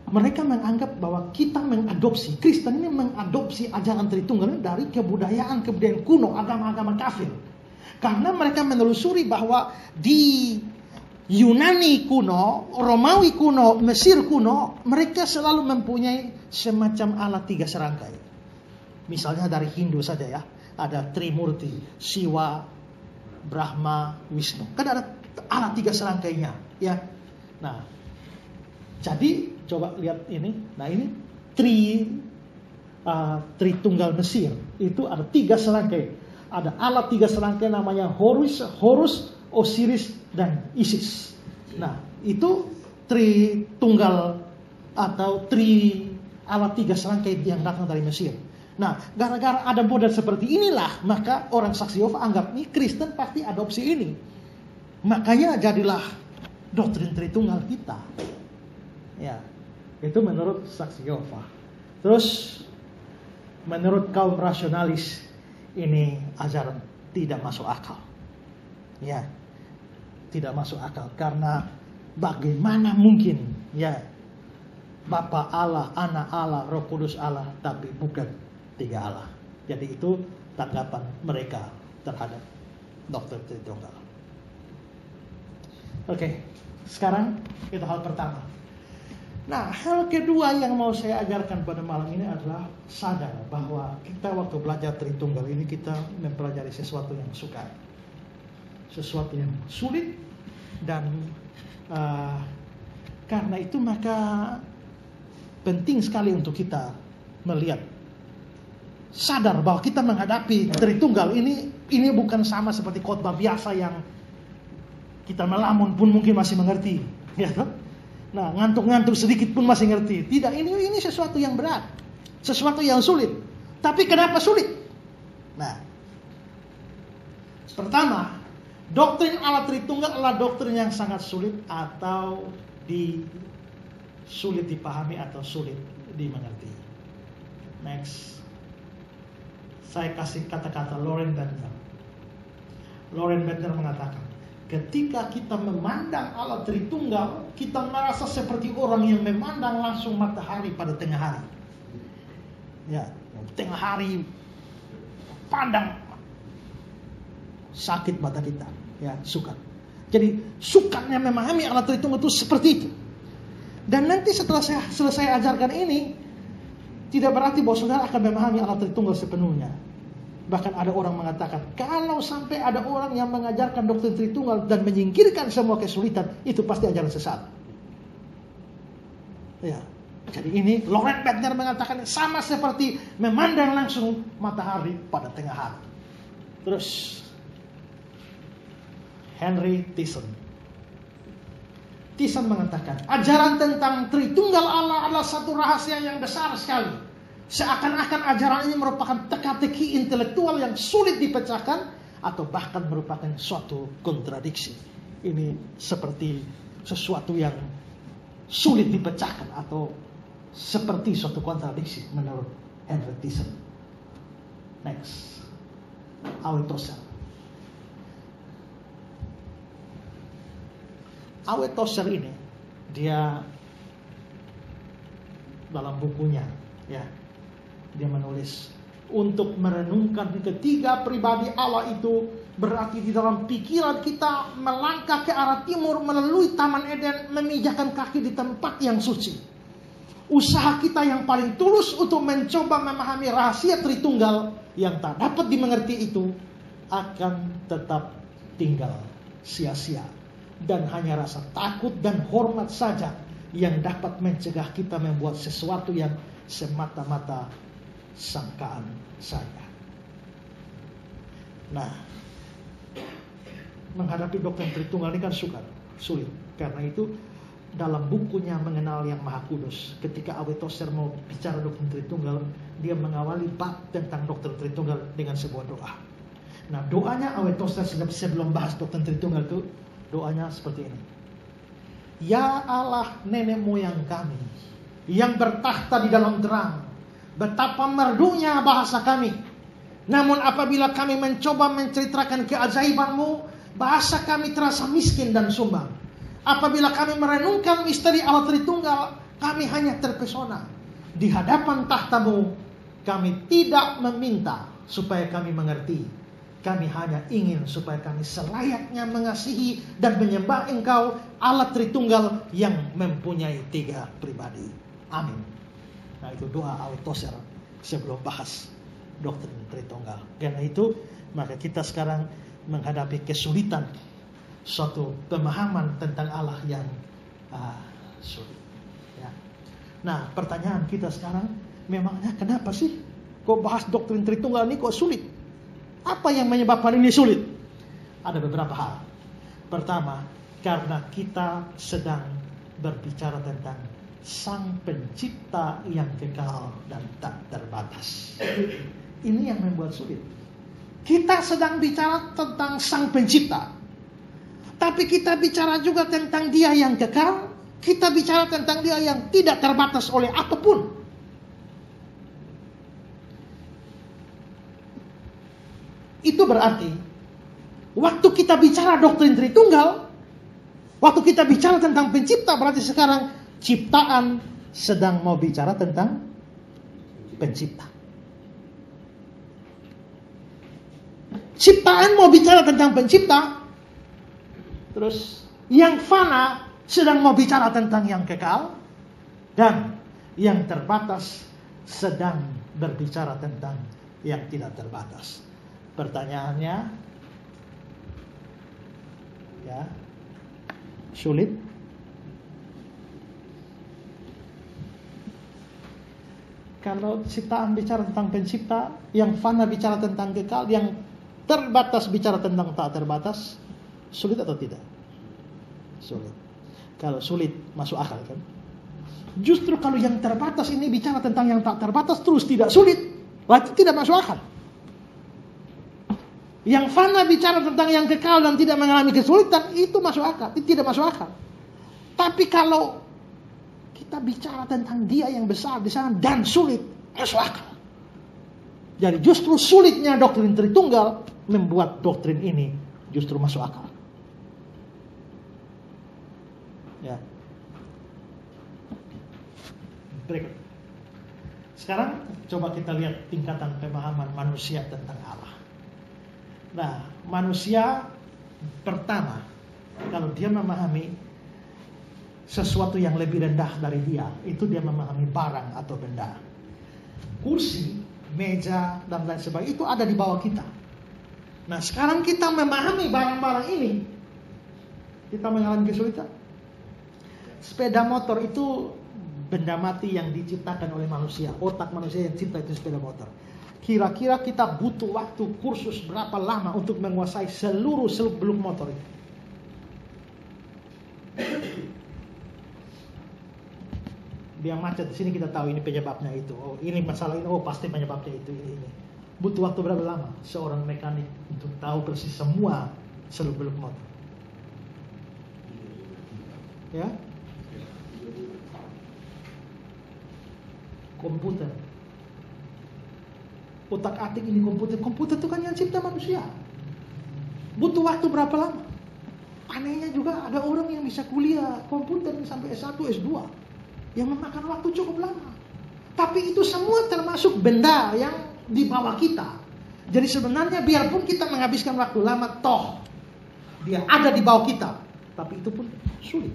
Mereka menganggap bahwa kita mengadopsi, Kristen ini mengadopsi ajaran Tritunggal dari kebudayaan kuno, agama-agama kafir. Karena mereka menelusuri bahwa di Yunani kuno, Romawi kuno, Mesir kuno, mereka selalu mempunyai semacam Allah 3 serangkai. Misalnya dari Hindu saja ya, ada Trimurti, Siwa, Brahma, Wisnu. Kan ada Allah 3 serangkainya, ya. Nah, jadi coba lihat ini. Nah, ini Tritunggal Mesir. Itu ada 3 serangkai. Ada Allah 3 serangkai namanya Horus, Osiris, dan Isis. Nah, itu Tritunggal atau Allah 3 serangkai yang datang dari Mesir. Nah, gara-gara ada model seperti inilah, maka orang saksi Yehova anggap ini Kristen pasti adopsi ini. Makanya jadilah doktrin Tritunggal kita. Ya, itu menurut saksi Yehova. Terus menurut kaum rasionalis ini ajaran tidak masuk akal. Ya, tidak masuk akal. Karena bagaimana mungkin ya Bapa Allah, Anak Allah, Roh Kudus Allah, tapi bukan 3 Allah. Jadi itu tanggapan mereka terhadap doktrin Tritunggal. Oke, sekarang itu hal pertama. Nah, hal kedua yang mau saya ajarkan pada malam ini adalah sadar bahwa kita waktu belajar Tritunggal ini kita mempelajari sesuatu yang sukar, sesuatu yang sulit, dan karena itu maka penting sekali untuk kita melihat, sadar bahwa kita menghadapi Tritunggal ini bukan sama seperti khotbah biasa yang kita melamun pun mungkin masih mengerti, ya toh? Nah, ngantuk-ngantuk sedikit pun masih ngerti. Tidak, ini sesuatu yang berat, sesuatu yang sulit. Tapi kenapa sulit? Nah, pertama, doktrin Allah Tritunggal adalah doktrin yang sangat sulit atau sulit dipahami atau sulit dimengerti. Next, saya kasih kata-kata Loren Bender. Loren Bender mengatakan, ketika kita memandang Allah Tritunggal, kita merasa seperti orang yang memandang langsung matahari pada tengah hari. Ya, tengah hari pandang sakit mata kita, ya, sukar. Jadi sukarnya memahami Allah Tritunggal itu seperti itu. Dan nanti setelah saya selesai ajarkan ini, tidak berarti bahwa saudara akan memahami Allah Tritunggal sepenuhnya. Bahkan ada orang mengatakan, kalau sampai ada orang yang mengajarkan doktrin Tritunggal dan menyingkirkan semua kesulitan, itu pasti ajaran sesat. Ya, jadi ini Loren Bender mengatakan sama seperti memandang langsung matahari pada tengah hari. Terus Henry Tyson mengatakan, ajaran tentang Tritunggal Allah adalah satu rahasia yang besar sekali. Seakan-akan ajaran ini merupakan teka-teki intelektual yang sulit dipecahkan atau bahkan merupakan suatu kontradiksi. Ini seperti sesuatu yang sulit dipecahkan atau seperti suatu kontradiksi menurut Henry Tyson. Next, Awe Tozer. Awe Tozer ini dia dalam bukunya, ya, dia menulis, untuk merenungkan ketiga pribadi Allah itu berarti di dalam pikiran kita melangkah ke arah timur melalui Taman Eden, memijahkan kaki di tempat yang suci. Usaha kita yang paling tulus untuk mencoba memahami rahasia Tritunggal yang tak dapat dimengerti itu akan tetap tinggal sia-sia, dan hanya rasa takut dan hormat saja yang dapat mencegah kita membuat sesuatu yang semata-mata sangkaan saja. Nah, menghadapi doktrin Tritunggal ini kan sulit. Karena itu dalam bukunya Mengenal Yang Maha Kudus, ketika Awe Tozer mau bicara doktrin Tritunggal, dia mengawali bab tentang doktrin Tritunggal dengan sebuah doa. Nah, doanya Awe Tozer sebelum bahas doktrin Tritunggal itu, doanya seperti ini. Ya Allah nenek moyang kami yang bertakhta di dalam terang, betapa merdunya bahasa kami. Namun apabila kami mencoba menceritakan keajaiban-Mu, bahasa kami terasa miskin dan sumbang. Apabila kami merenungkan misteri Allah Tritunggal, kami hanya terpesona. Di hadapan tahta-Mu, kami tidak meminta supaya kami mengerti. Kami hanya ingin supaya kami selayaknya mengasihi dan menyembah Engkau, Allah Tritunggal yang mempunyai 3 pribadi. Amin. Nah, itu doa Awe Tozer sebelum bahas doktrin Tritunggal. Karena itu maka kita sekarang menghadapi kesulitan suatu pemahaman tentang Allah yang sulit. Ya. Nah, pertanyaan kita sekarang, memangnya kenapa sih kok bahas doktrin Tritunggal ini kok sulit? Apa yang menyebabkan ini sulit? Ada beberapa hal. Pertama, karena kita sedang berbicara tentang Sang Pencipta yang kekal dan tak terbatas. Ini yang membuat sulit. Kita sedang bicara tentang Sang Pencipta, tapi kita bicara juga tentang Dia yang kekal. Kita bicara tentang Dia yang tidak terbatas oleh apapun. Itu berarti Waktu kita bicara doktrin Tritunggal, waktu kita bicara tentang pencipta, berarti sekarang ciptaan sedang mau bicara tentang pencipta. Ciptaan mau bicara tentang pencipta, terus yang fana sedang mau bicara tentang yang kekal, dan yang terbatas sedang berbicara tentang yang tidak terbatas. Pertanyaannya, ya, sulit? Kalau ciptaan bicara tentang pencipta, yang fana bicara tentang kekal, yang terbatas bicara tentang tak terbatas, sulit atau tidak? Sulit. Kalau sulit, masuk akal kan? Justru kalau yang terbatas ini bicara tentang yang tak terbatas terus tidak sulit, berarti tidak masuk akal. Yang fana bicara tentang yang kekal dan tidak mengalami kesulitan, itu masuk akal, itu tidak masuk akal. Tapi kalau kita bicara tentang dia yang besar di sana dan sulit, masuk akal. Jadi justru sulitnya doktrin Tritunggal membuat doktrin ini justru masuk akal. Ya. Berikut. Sekarang coba kita lihat tingkatan pemahaman manusia tentang Allah. Nah, manusia pertama, kalau dia memahami sesuatu yang lebih rendah dari dia, itu dia memahami barang atau benda. Kursi, meja, dan lain sebagainya itu ada di bawah kita. Nah, sekarang kita memahami barang-barang ini, kita mengalami kesulitan. Sepeda motor itu benda mati yang diciptakan oleh manusia. Otak manusia yang cipta itu sepeda motor. Kira-kira kita butuh waktu kursus berapa lama untuk menguasai seluruh seluk-beluk motor itu? Dia macet di sini kita tahu ini penyebabnya itu. Oh, ini masalah ini. Oh, pasti penyebabnya itu ini. Butuh waktu berapa lama seorang mekanik untuk tahu persis semua seluk-beluk motor? Ya? Komputer. Otak-atik ini komputer. Komputer itu kan yang cipta manusia. Butuh waktu berapa lama? Anehnya juga ada orang yang bisa kuliah komputer sampai S1, S2. Yang memakan waktu cukup lama. Tapi itu semua termasuk benda yang di bawah kita. Jadi sebenarnya biarpun kita menghabiskan waktu lama, toh dia ada di bawah kita. Tapi itu pun sulit.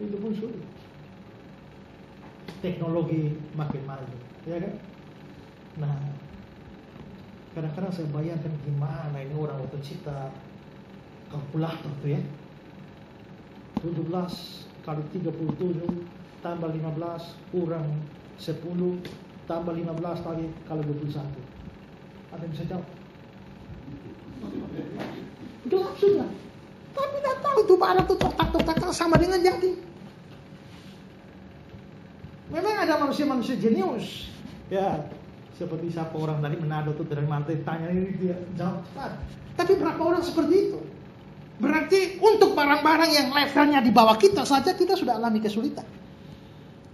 Itu pun sulit. Teknologi makin maju, ya kan? Nah, kadang-kadang saya bayangkan gimana ini orang waktu cipta kalkulator tuh ya. 17 kali 37 tambah 15 kurang 10 tambah 15 kali 21. Ada yang bisa jawab? Gelap sudah. Tapi tidak tahu itu barang tuh totak-totak sama dengan jadi. Memang ada manusia-manusia jenius, ya seperti siapa orang tadi Manado tuh dari mantai tanya ini dia jawab cepat. Tapi berapa orang seperti itu? Berarti untuk barang-barang yang levelnya di bawah kita saja kita sudah alami kesulitan.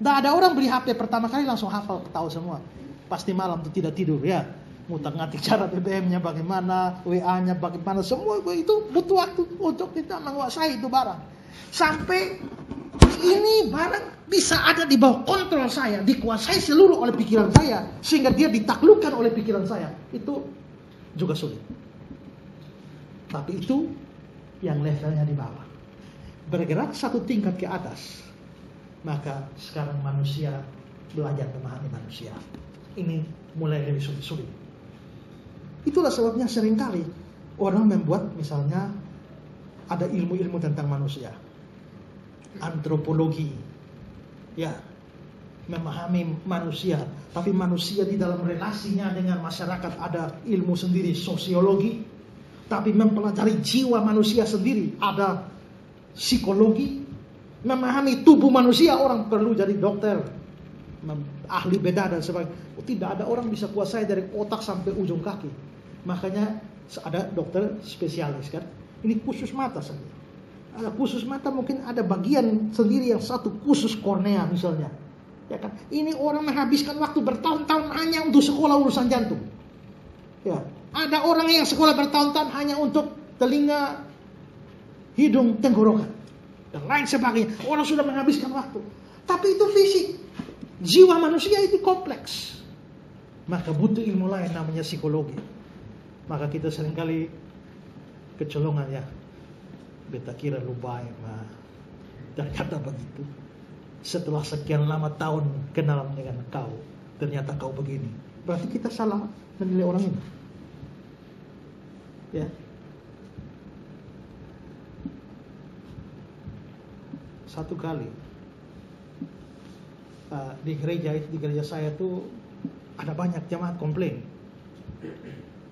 Tidak ada orang beli HP pertama kali langsung hafal tahu semua. Pasti malam tuh tidak tidur ya. Ngutak-ngatik cara BBM-nya bagaimana, WA-nya bagaimana, semua itu butuh waktu untuk kita menguasai itu barang. Sampai ini barang bisa ada di bawah kontrol saya, dikuasai seluruh oleh pikiran saya, sehingga dia ditaklukkan oleh pikiran saya. Itu juga sulit. Tapi itu yang levelnya di bawah. Bergerak satu tingkat ke atas, maka sekarang manusia belajar memahami manusia. Ini mulai lebih sulit. Itulah sebabnya seringkali orang membuat misalnya ada ilmu-ilmu tentang manusia. Antropologi, ya, memahami manusia, tapi manusia di dalam relasinya dengan masyarakat ada ilmu sendiri, sosiologi, tapi mempelajari jiwa manusia sendiri ada psikologi, memahami tubuh manusia orang perlu jadi dokter, ahli bedah dan sebagainya. Tidak ada orang bisa kuasai dari otak sampai ujung kaki. Makanya ada dokter spesialis kan. Ini khusus mata sendiri. Ada khusus mata mungkin ada bagian sendiri yang satu khusus kornea misalnya. Ya kan? Ini orang menghabiskan waktu bertahun-tahun hanya untuk sekolah urusan jantung. Ya, Ada orang yang sekolah bertahun-tahun hanya untuk telinga, hidung, tenggorokan, dan lain sebagainya. Orang sudah menghabiskan waktu. Tapi itu fisik. Jiwa manusia itu kompleks. Maka butuh ilmu lain namanya psikologi. Maka kita seringkali kecolongan ya. Beta kira lu baik. Nah, dan kata begitu. Setelah sekian lama tahun kenalan dengan kau, ternyata kau begini. Berarti kita salah menilai orang ini. Ya. Satu kali di gereja saya tuh ada banyak jemaat komplain.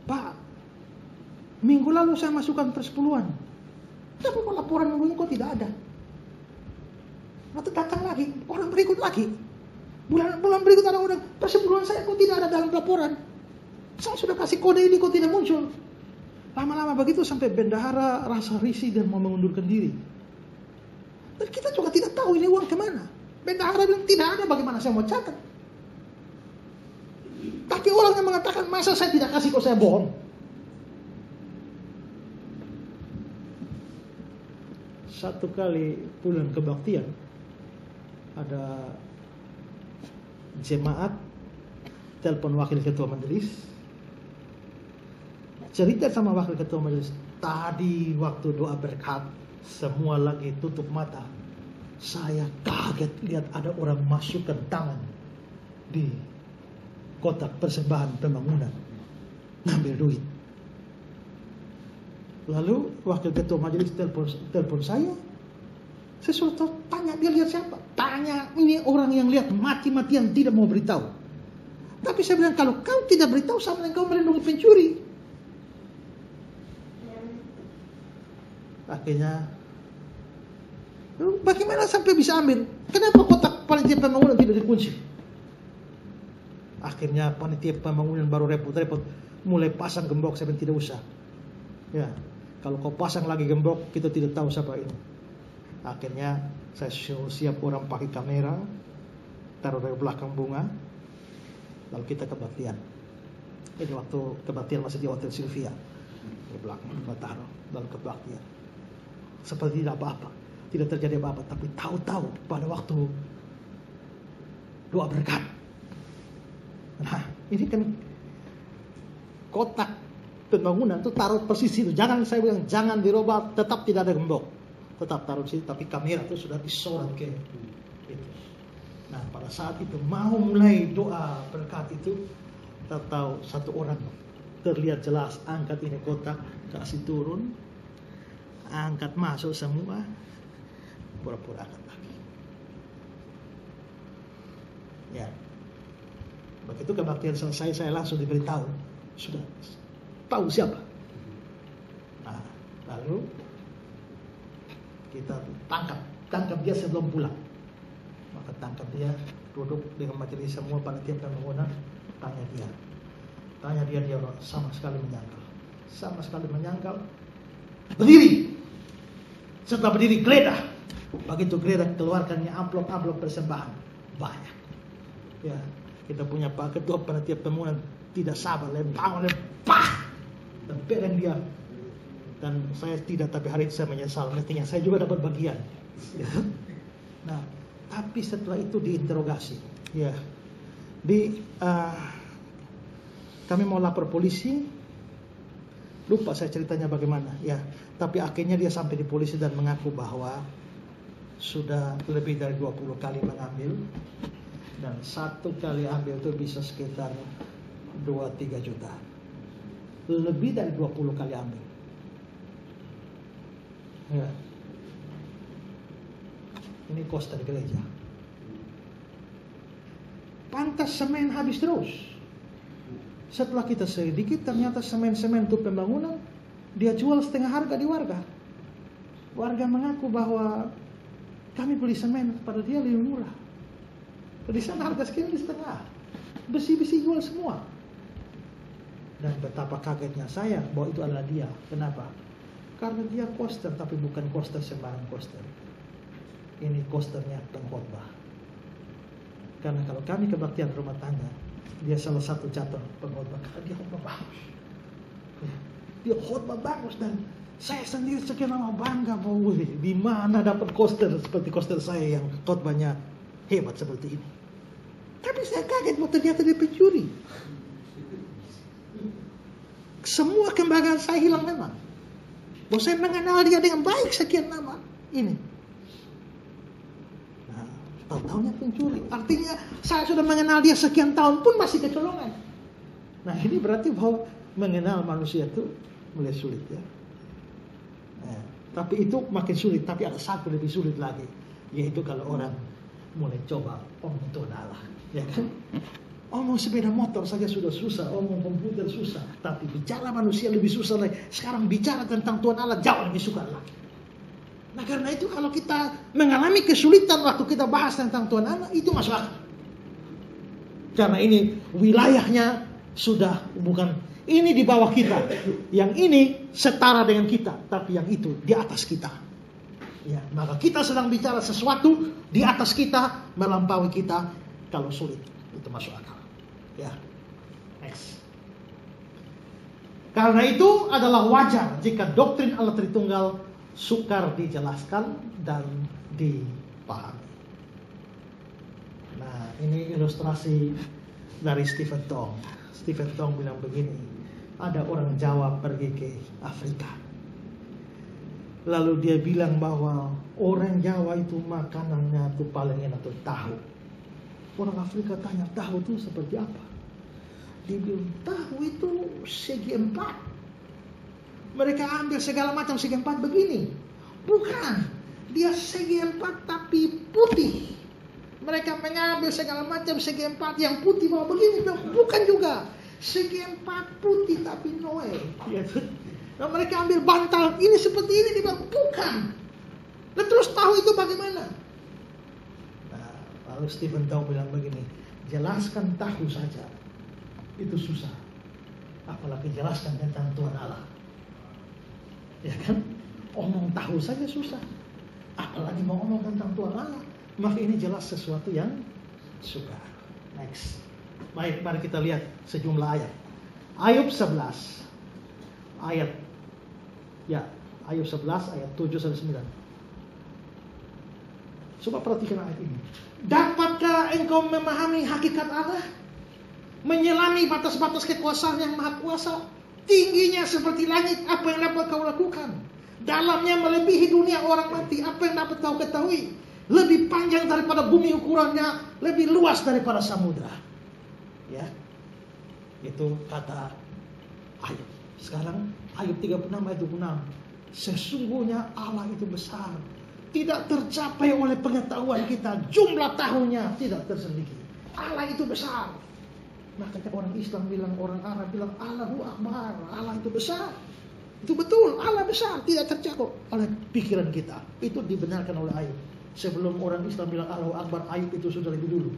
Pak, minggu lalu saya masukkan persepuluhan, tapi kok laporan minggu ini kok tidak ada. Nanti datang lagi, orang berikut lagi. Bulan berikut ada orang, persepuluhan saya kok tidak ada dalam laporan. Saya sudah kasih kode ini kok tidak muncul. Lama-lama begitu sampai bendahara rasa risih dan mau mengundurkan diri. Dan kita juga tidak tahu ini uang kemana. Bendahara bilang tidak ada, bagaimana saya mau catat? Tapi orang yang mengatakan masa saya tidak kasih kok saya bohong. Satu kali pulang kebaktian, ada jemaat telepon wakil ketua majelis, cerita sama wakil ketua majelis, tadi waktu doa berkat semua lagi tutup mata, saya kaget lihat ada orang masukkan tangan di kotak persembahan pembangunan, ngambil duit. Lalu wakil ketua majelis telepon saya suruh tanya dia lihat siapa. Tanya ini orang yang lihat mati-matian tidak mau beritahu. Tapi saya bilang kalau kau tidak beritahu sama dengan kau melindungi pencuri. Akhirnya, bagaimana sampai bisa ambil? Kenapa kotak panitia pembangunan tidak dikunci? Akhirnya panitia pembangunan baru repot-repot mulai pasang gembok. Saya bilang tidak usah. Ya, kalau kau pasang lagi gembok, kita tidak tahu siapa ini. Akhirnya saya siap orang pakai kamera, taruh dari belakang bunga, lalu kita kebaktian. Ini waktu kebaktian masih di Hotel Sylvia, di belakang kita taruh, lalu kebaktian. Seperti tidak apa-apa, tidak terjadi apa-apa, tapi tahu-tahu pada waktu doa berkat. Nah, ini kan kotak pembangunan itu taruh persis itu. Jangan, saya bilang jangan dirubah, tetap tidak ada gembok, tetap taruh di situ. Tapi kamera itu sudah disorot ke itu. Nah, pada saat itu mau mulai doa berkat itu, kita tahu satu orang terlihat jelas angkat ini kotak, kasih turun, angkat masuk semua, pura-pura angkat lagi. Ya, begitu kebaktian selesai, saya langsung diberitahu, sudah tahu siapa. Nah, lalu kita tangkap dia sebelum pulang. Maka tangkap dia, duduk dengan majelis semua panitia pembangunan, tanya dia sama sekali menyangkal, berdiri. Setelah berdiri geledah, begitu geledah keluarkannya amplop persembahan banyak. Ya, kita punya Pak Ketua Panitia Pembangunan tidak sabar, lempar, dan pereng dia. Dan saya tidak, tapi hari itu saya menyesal, mestinya saya juga dapat bagian. Nah, tapi setelah itu diinterogasi. Ya, kami mau lapor polisi, lupa saya ceritanya bagaimana. Ya, tapi akhirnya dia sampai di polisi dan mengaku bahwa sudah lebih dari 20 kali mengambil. Dan satu kali ambil itu bisa sekitar 2-3 juta. Lebih dari 20 kali ambil. Ya. Ini kos dari gereja. Pantas semen habis terus. Setelah kita sedikit, ternyata semen itu pembangunan dia jual setengah harga di warga. Warga mengaku bahwa kami beli semen pada dia lebih murah. Di sana harga sekian di setengah. Besi-besi jual semua. Dan betapa kagetnya saya bahwa itu adalah dia. Kenapa? Karena dia koster, tapi bukan koster sembarang koster. Ini kosternya pengkhotbah. Karena kalau kami kebaktian rumah tangga, dia salah satu cabang pengkhotbah. Karena dia khotbah bagus. Dia khotbah bagus dan saya sendiri sekian lama bangga bahwa di mana dapat koster seperti koster saya yang khotbahnya hebat seperti ini. Tapi saya kaget bahwa ternyata dia pencuri. Semua kebanggaan saya hilang memang. Bahwa saya mengenal dia dengan baik sekian lama ini. Nah, tahu-tahunya pencuri. Artinya saya sudah mengenal dia sekian tahun pun masih kecolongan. Nah, ini berarti bahwa mengenal manusia itu mulai sulit ya. Nah, tapi itu makin sulit. Tapi ada satu lebih sulit lagi, yaitu kalau orang mulai coba omong Tuhan Allah, ya kan? Omong sepeda motor saja sudah susah, omong komputer susah, tapi bicara manusia lebih susah lagi. Sekarang bicara tentang Tuhan Allah jauh lebih sukar lagi. Nah, karena itu kalau kita mengalami kesulitan waktu kita bahas tentang Tuhan Allah, itu masuk akal. Karena ini wilayahnya sudah bukan ini di bawah kita, yang ini setara dengan kita, tapi yang itu di atas kita. Ya, maka kita sedang bicara sesuatu di atas kita, melampaui kita. Kalau sulit, itu masuk akal. Ya, next. Karena itu adalah wajar jika doktrin Allah Tritunggal sukar dijelaskan dan dipahami. Nah, ini ilustrasi dari Stephen Tong. Stephen Tong bilang begini, ada orang Jawa pergi ke Afrika. Lalu dia bilang bahwa orang Jawa itu makanannya itu paling enak itu tahu. Orang Afrika tanya, tahu itu seperti apa? Dia bilang, tahu itu segi empat. Mereka ambil segala macam segi empat begini. Bukan, dia segi empat tapi putih. Mereka mengambil segala macam segi empat yang putih mau begini. Bukan juga, segi empat putih tapi noe. Nah, mereka ambil bantal ini seperti ini, dia bilang bukan. Dan terus tahu itu bagaimana? Nah, lalu Stephen Tong bilang begini, jelaskan tahu saja itu susah, apalagi jelaskan tentang Tuhan Allah. Ya kan? Omong tahu saja susah, apalagi mau omong tentang Tuhan Allah. Maka ini jelas sesuatu yang sukar. Next. Baik, mari kita lihat sejumlah ayat. Ayub 11 ayat Ayub 11 ayat 7-9. Coba perhatikan ayat ini. Dapatkah engkau memahami hakikat Allah? Menyelami batas-batas kekuasaan yang maha kuasa. Tingginya seperti langit, apa yang dapat kau lakukan? Dalamnya melebihi dunia orang mati, apa yang dapat kau ketahui? Lebih panjang daripada bumi ukurannya, lebih luas daripada samudra. Ya, itu kata Ayub. Sekarang Ayub 36 ayat 26. Sesungguhnya Allah itu besar, tidak tercapai oleh pengetahuan kita. Jumlah tahunnya tidak terselidiki. Allah itu besar. Makanya orang Islam bilang, orang Arab bilang Allahu Akbar. Allah itu besar. Itu betul, Allah besar, tidak tercakup oleh pikiran kita. Itu dibenarkan oleh Ayub. Sebelum orang Islam bilang Allahu Akbar, Ayub itu sudah lebih dulu.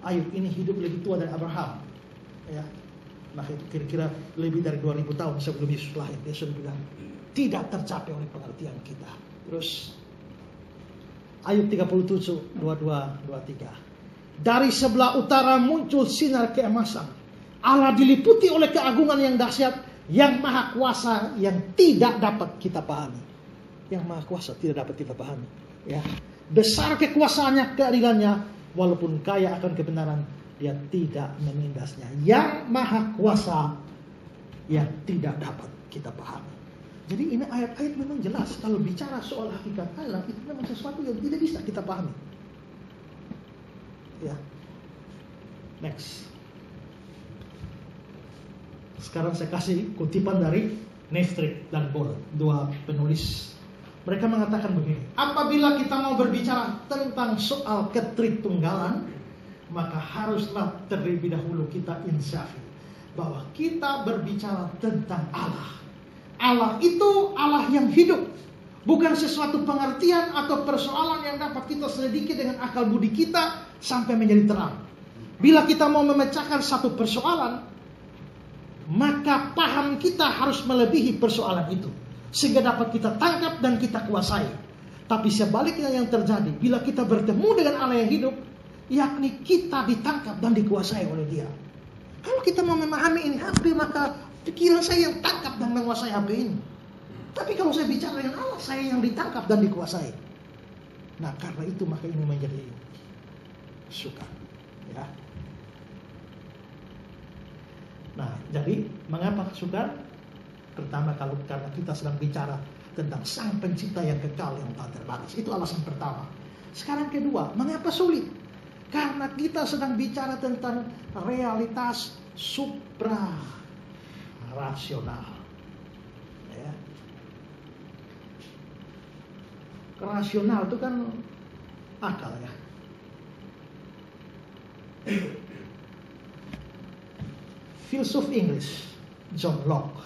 Ayub ini hidup lebih tua dari Abraham. Ya. Nah, itu kira-kira lebih dari 2000 tahun sebelum Yesus lahir. Dia sudah bilang tidak tercapai oleh pengertian kita. Terus Ayub 37 22-23. Dari sebelah utara muncul sinar keemasan. Allah diliputi oleh keagungan yang dahsyat, yang maha kuasa, yang tidak dapat kita pahami. Yang maha kuasa tidak dapat kita pahami. Ya, besar kekuasaannya, keadilannya, walaupun kaya akan kebenaran, dia tidak menindasnya. Yang maha kuasa yang tidak dapat kita pahami. Jadi ini ayat-ayat memang jelas. Kalau bicara soal hakikat Allah, itu memang sesuatu yang tidak bisa kita pahami. Ya, next. Sekarang saya kasih kutipan dari Neftrik dan Bol, dua penulis. Mereka mengatakan begini, apabila kita mau berbicara tentang soal ketritunggalan, maka haruslah terlebih dahulu kita insafi bahwa kita berbicara tentang Allah. Allah itu Allah yang hidup, bukan sesuatu pengertian atau persoalan yang dapat kita selidiki dengan akal budi kita sampai menjadi terang. Bila kita mau memecahkan satu persoalan, maka paham kita harus melebihi persoalan itu, sehingga dapat kita tangkap dan kita kuasai. Tapi sebaliknya yang terjadi, bila kita bertemu dengan Allah yang hidup, yakni kita ditangkap dan dikuasai oleh Dia. Kalau kita mau memahami ini hampir, maka Pikiran saya yang tangkap dan menguasai HP ini. Tapi kalau saya bicara dengan Allah, saya yang ditangkap dan dikuasai. Nah, karena itu maka ini menjadi sukar. Ya. Nah, jadi mengapa sukar? Pertama, karena kita sedang bicara tentang Sang Pencipta yang kekal yang tak terbatas. Itu alasan pertama. Sekarang kedua, mengapa sulit? Karena kita sedang bicara tentang realitas supra rasional. Ya. Rasional itu kan akal ya. Filsuf Inggris John Locke,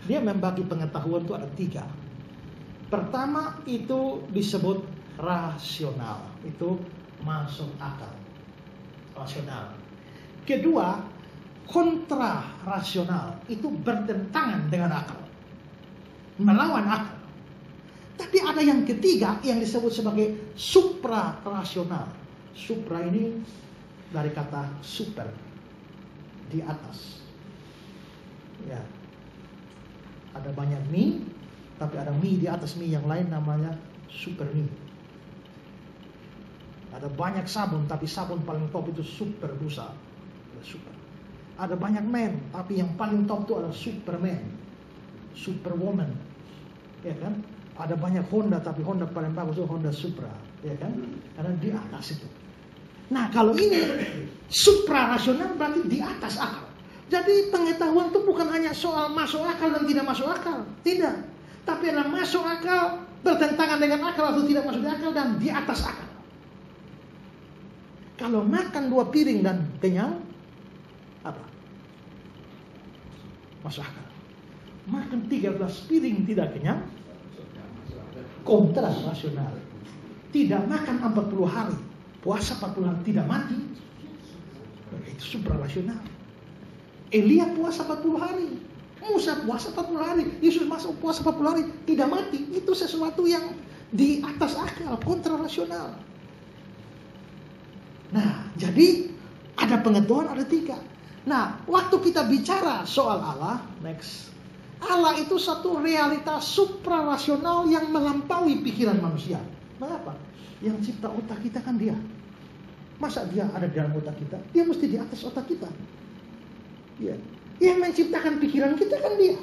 dia membagi pengetahuan itu ada 3. Pertama itu disebut rasional, itu masuk akal, rasional. Kedua, kontra rasional, itu bertentangan dengan akal, melawan akal. Tapi ada yang ketiga yang disebut sebagai supra rasional. Supra ini dari kata super, di atas. Ya, ada banyak mie, tapi ada mie di atas mie yang lain namanya super mie. Ada banyak sabun, tapi sabun paling top itu super busa, super. Ada banyak men, tapi yang paling top itu adalah Superman, Superwoman, ya kan? Ada banyak Honda, tapi Honda paling bagus itu Honda Supra, ya kan? Karena di atas itu. Nah, kalau ini supra rasional berarti di atas akal. Jadi pengetahuan itu bukan hanya soal masuk akal dan tidak masuk akal, tidak. Tapi adalah masuk akal, bertentangan dengan akal atau tidak masuk akal, dan di atas akal. Kalau makan 2 piring dan kenyang, apa? Masuk akal. Makan 13 piring tidak kenyang, kontra rasional. Tidak makan 40 hari, puasa 40 hari tidak mati, itu supra rasional. Elia puasa 40 hari, Musa puasa 40 hari, Yesus masuk puasa 40 hari tidak mati. Itu sesuatu yang di atas akal, kontra rasional. Nah, jadi ada pengetahuan, ada 3. Nah, waktu kita bicara soal Allah, next, Allah itu satu realitas suprarasional yang melampaui pikiran manusia. Mengapa? Yang cipta otak kita kan Dia. Masa Dia ada di dalam otak kita? Dia mesti di atas otak kita. Ya. Yang menciptakan pikiran kita kan Dia.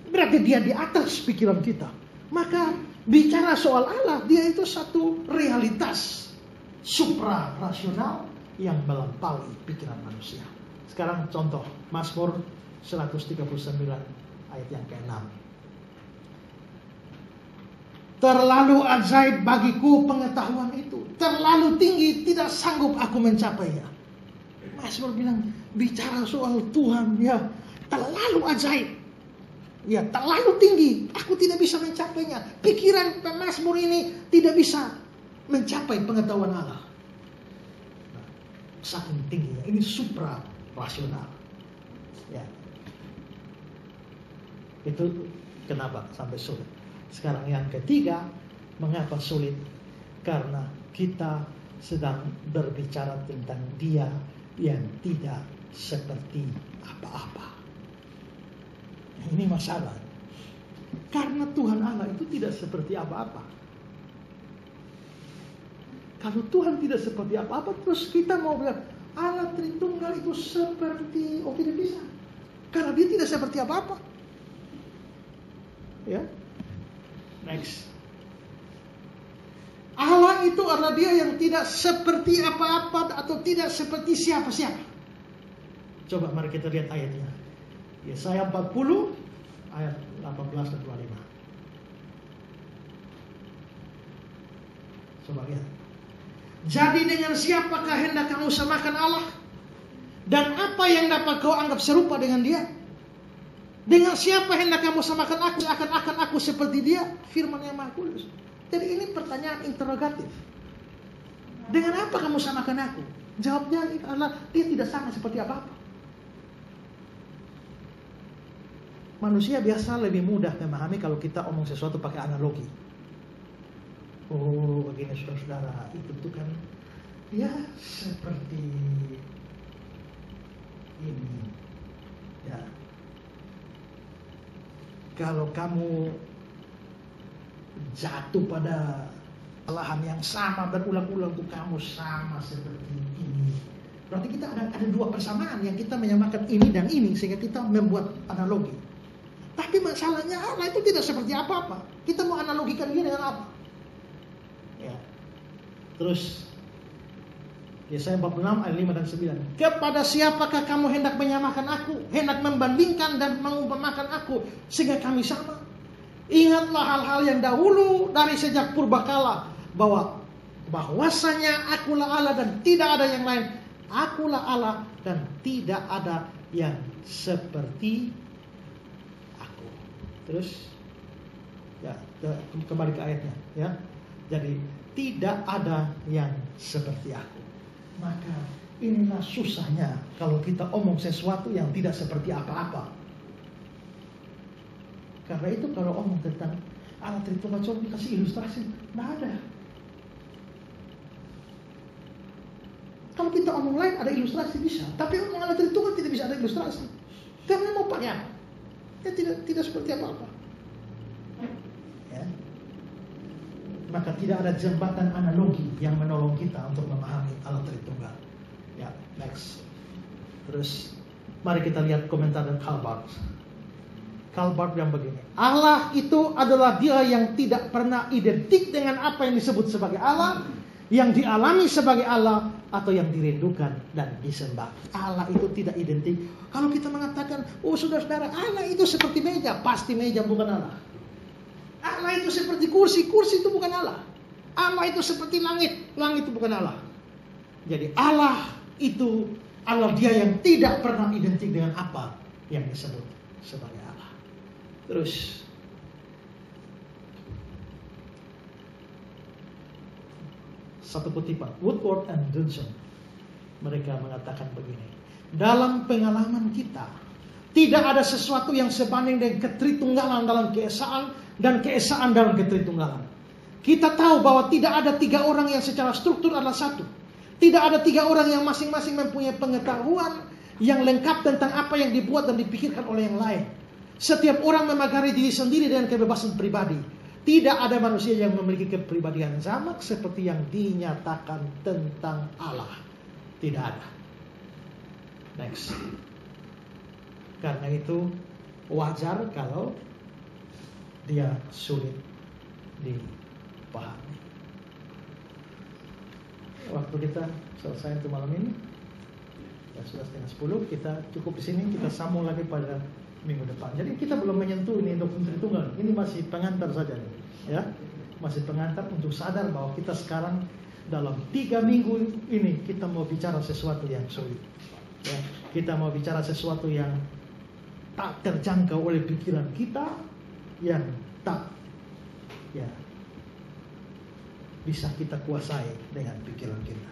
Berarti Dia di atas pikiran kita. Maka bicara soal Allah, Dia itu satu realitas suprarasional yang melampaui pikiran manusia. Sekarang contoh Mazmur 139 ayat yang ke-6. Terlalu ajaib bagiku pengetahuan itu, terlalu tinggi tidak sanggup aku mencapainya. Mazmur bilang bicara soal Tuhan ya terlalu ajaib, ya terlalu tinggi, aku tidak bisa mencapainya. Pikiran Mazmur ini tidak bisa mencapai pengetahuan Allah. Nah, saking tingginya, ini supra rasional. Ya. Itu kenapa sampai sulit. Sekarang yang ketiga, mengapa sulit? Karena kita sedang berbicara tentang Dia yang tidak seperti apa-apa. Ini masalah. Karena Tuhan Allah itu tidak seperti apa-apa. Kalau Tuhan tidak seperti apa-apa, terus kita mau bilang Allah Tritunggal itu seperti, tidak bisa. Karena Dia tidak seperti apa-apa. Ya. Next. Allah itu adalah Dia yang tidak seperti apa-apa atau tidak seperti siapa-siapa. Coba mari kita lihat ayatnya. Yesaya 40 ayat 18 dan 25. Coba lihat. Jadi dengan siapakah hendak kamu samakan Allah? Dan apa yang dapat kau anggap serupa dengan Dia? Dengan siapa hendak kamu samakan aku? Akan aku seperti Dia? Firman yang Maha Kudus. Jadi ini pertanyaan interrogatif. Dengan apa kamu samakan aku? Jawabnya adalah Dia tidak sama seperti apa-apa. Manusia biasa lebih mudah memahami kalau kita omong sesuatu pakai analogi. Oh, begini saudara, itu kan ya seperti ini. Ya. kalau kamu jatuh pada kesalahan yang sama berulang-ulang untuk kamu sama seperti ini. Berarti kita ada dua persamaan yang kita menyamakan ini dan ini sehingga kita membuat analogi. Tapi masalahnya Allah itu tidak seperti apa-apa. Kita mau analogikan dia dengan apa? Ya. Terus Yesaya 46 ayat 5 dan 9. Kepada siapakah kamu hendak menyamakan aku, hendak membandingkan dan mengumpamakan aku sehingga kami sama? Ingatlah hal-hal yang dahulu dari sejak purbakala, bahwasanya akulah Allah dan tidak ada yang lain. Akulah Allah dan tidak ada yang seperti aku. Terus ya, kembali ke ayatnya ya. Jadi tidak ada yang seperti aku. Maka inilah susahnya kalau kita omong sesuatu yang tidak seperti apa-apa. Karena itu kalau omong tentang Allah Tritunggal coba dikasih ilustrasi, nggak ada. Kalau kita omong lain ada ilustrasi bisa, tapi omong Allah Tritunggal tidak bisa ada ilustrasi. Karena mau pakai apa? Ya tidak seperti apa-apa. Ya. Maka tidak ada jembatan analogi yang menolong kita untuk memahami Allah Tritunggal. Ya, next. Terus mari kita lihat komentar dari Calvert. Calvert yang begini. Allah itu adalah Dia yang tidak pernah identik dengan apa yang disebut sebagai Allah, yang dialami sebagai Allah, atau yang dirindukan dan disembah. Allah itu tidak identik. Kalau kita mengatakan, oh saudara-saudara, Allah itu seperti meja, pasti meja bukan Allah. Allah itu seperti kursi, kursi itu bukan Allah. Allah itu seperti langit, langit itu bukan Allah. Jadi Allah itu Allah Dia yang tidak pernah identik dengan apa yang disebut sebagai Allah. Terus satu kutipan Woodward and Johnson, mereka mengatakan begini, dalam pengalaman kita tidak ada sesuatu yang sebanding dengan ketritunggalan dalam keesaan dan keesaan dalam ketritunggalan. Kita tahu bahwa tidak ada tiga orang yang secara struktur adalah satu. Tidak ada tiga orang yang masing-masing mempunyai pengetahuan yang lengkap tentang apa yang dibuat dan dipikirkan oleh yang lain. Setiap orang memagari diri sendiri dengan kebebasan pribadi. Tidak ada manusia yang memiliki kepribadian yang sama seperti yang dinyatakan tentang Allah. Tidak ada. Next. Karena itu wajar kalau dia sulit dipahami. Waktu kita selesai untuk malam ini. Ya sudah 9:30. Kita cukup di sini. Kita sambung lagi pada minggu depan. Jadi kita belum menyentuh ini doktrin Tritunggal. Ini masih pengantar saja nih, ya. Masih pengantar untuk sadar bahwa kita sekarang dalam 3 minggu ini kita mau bicara sesuatu yang sulit. Ya. Kita mau bicara sesuatu yang tak terjangkau oleh pikiran kita, yang tak bisa kita kuasai dengan pikiran kita.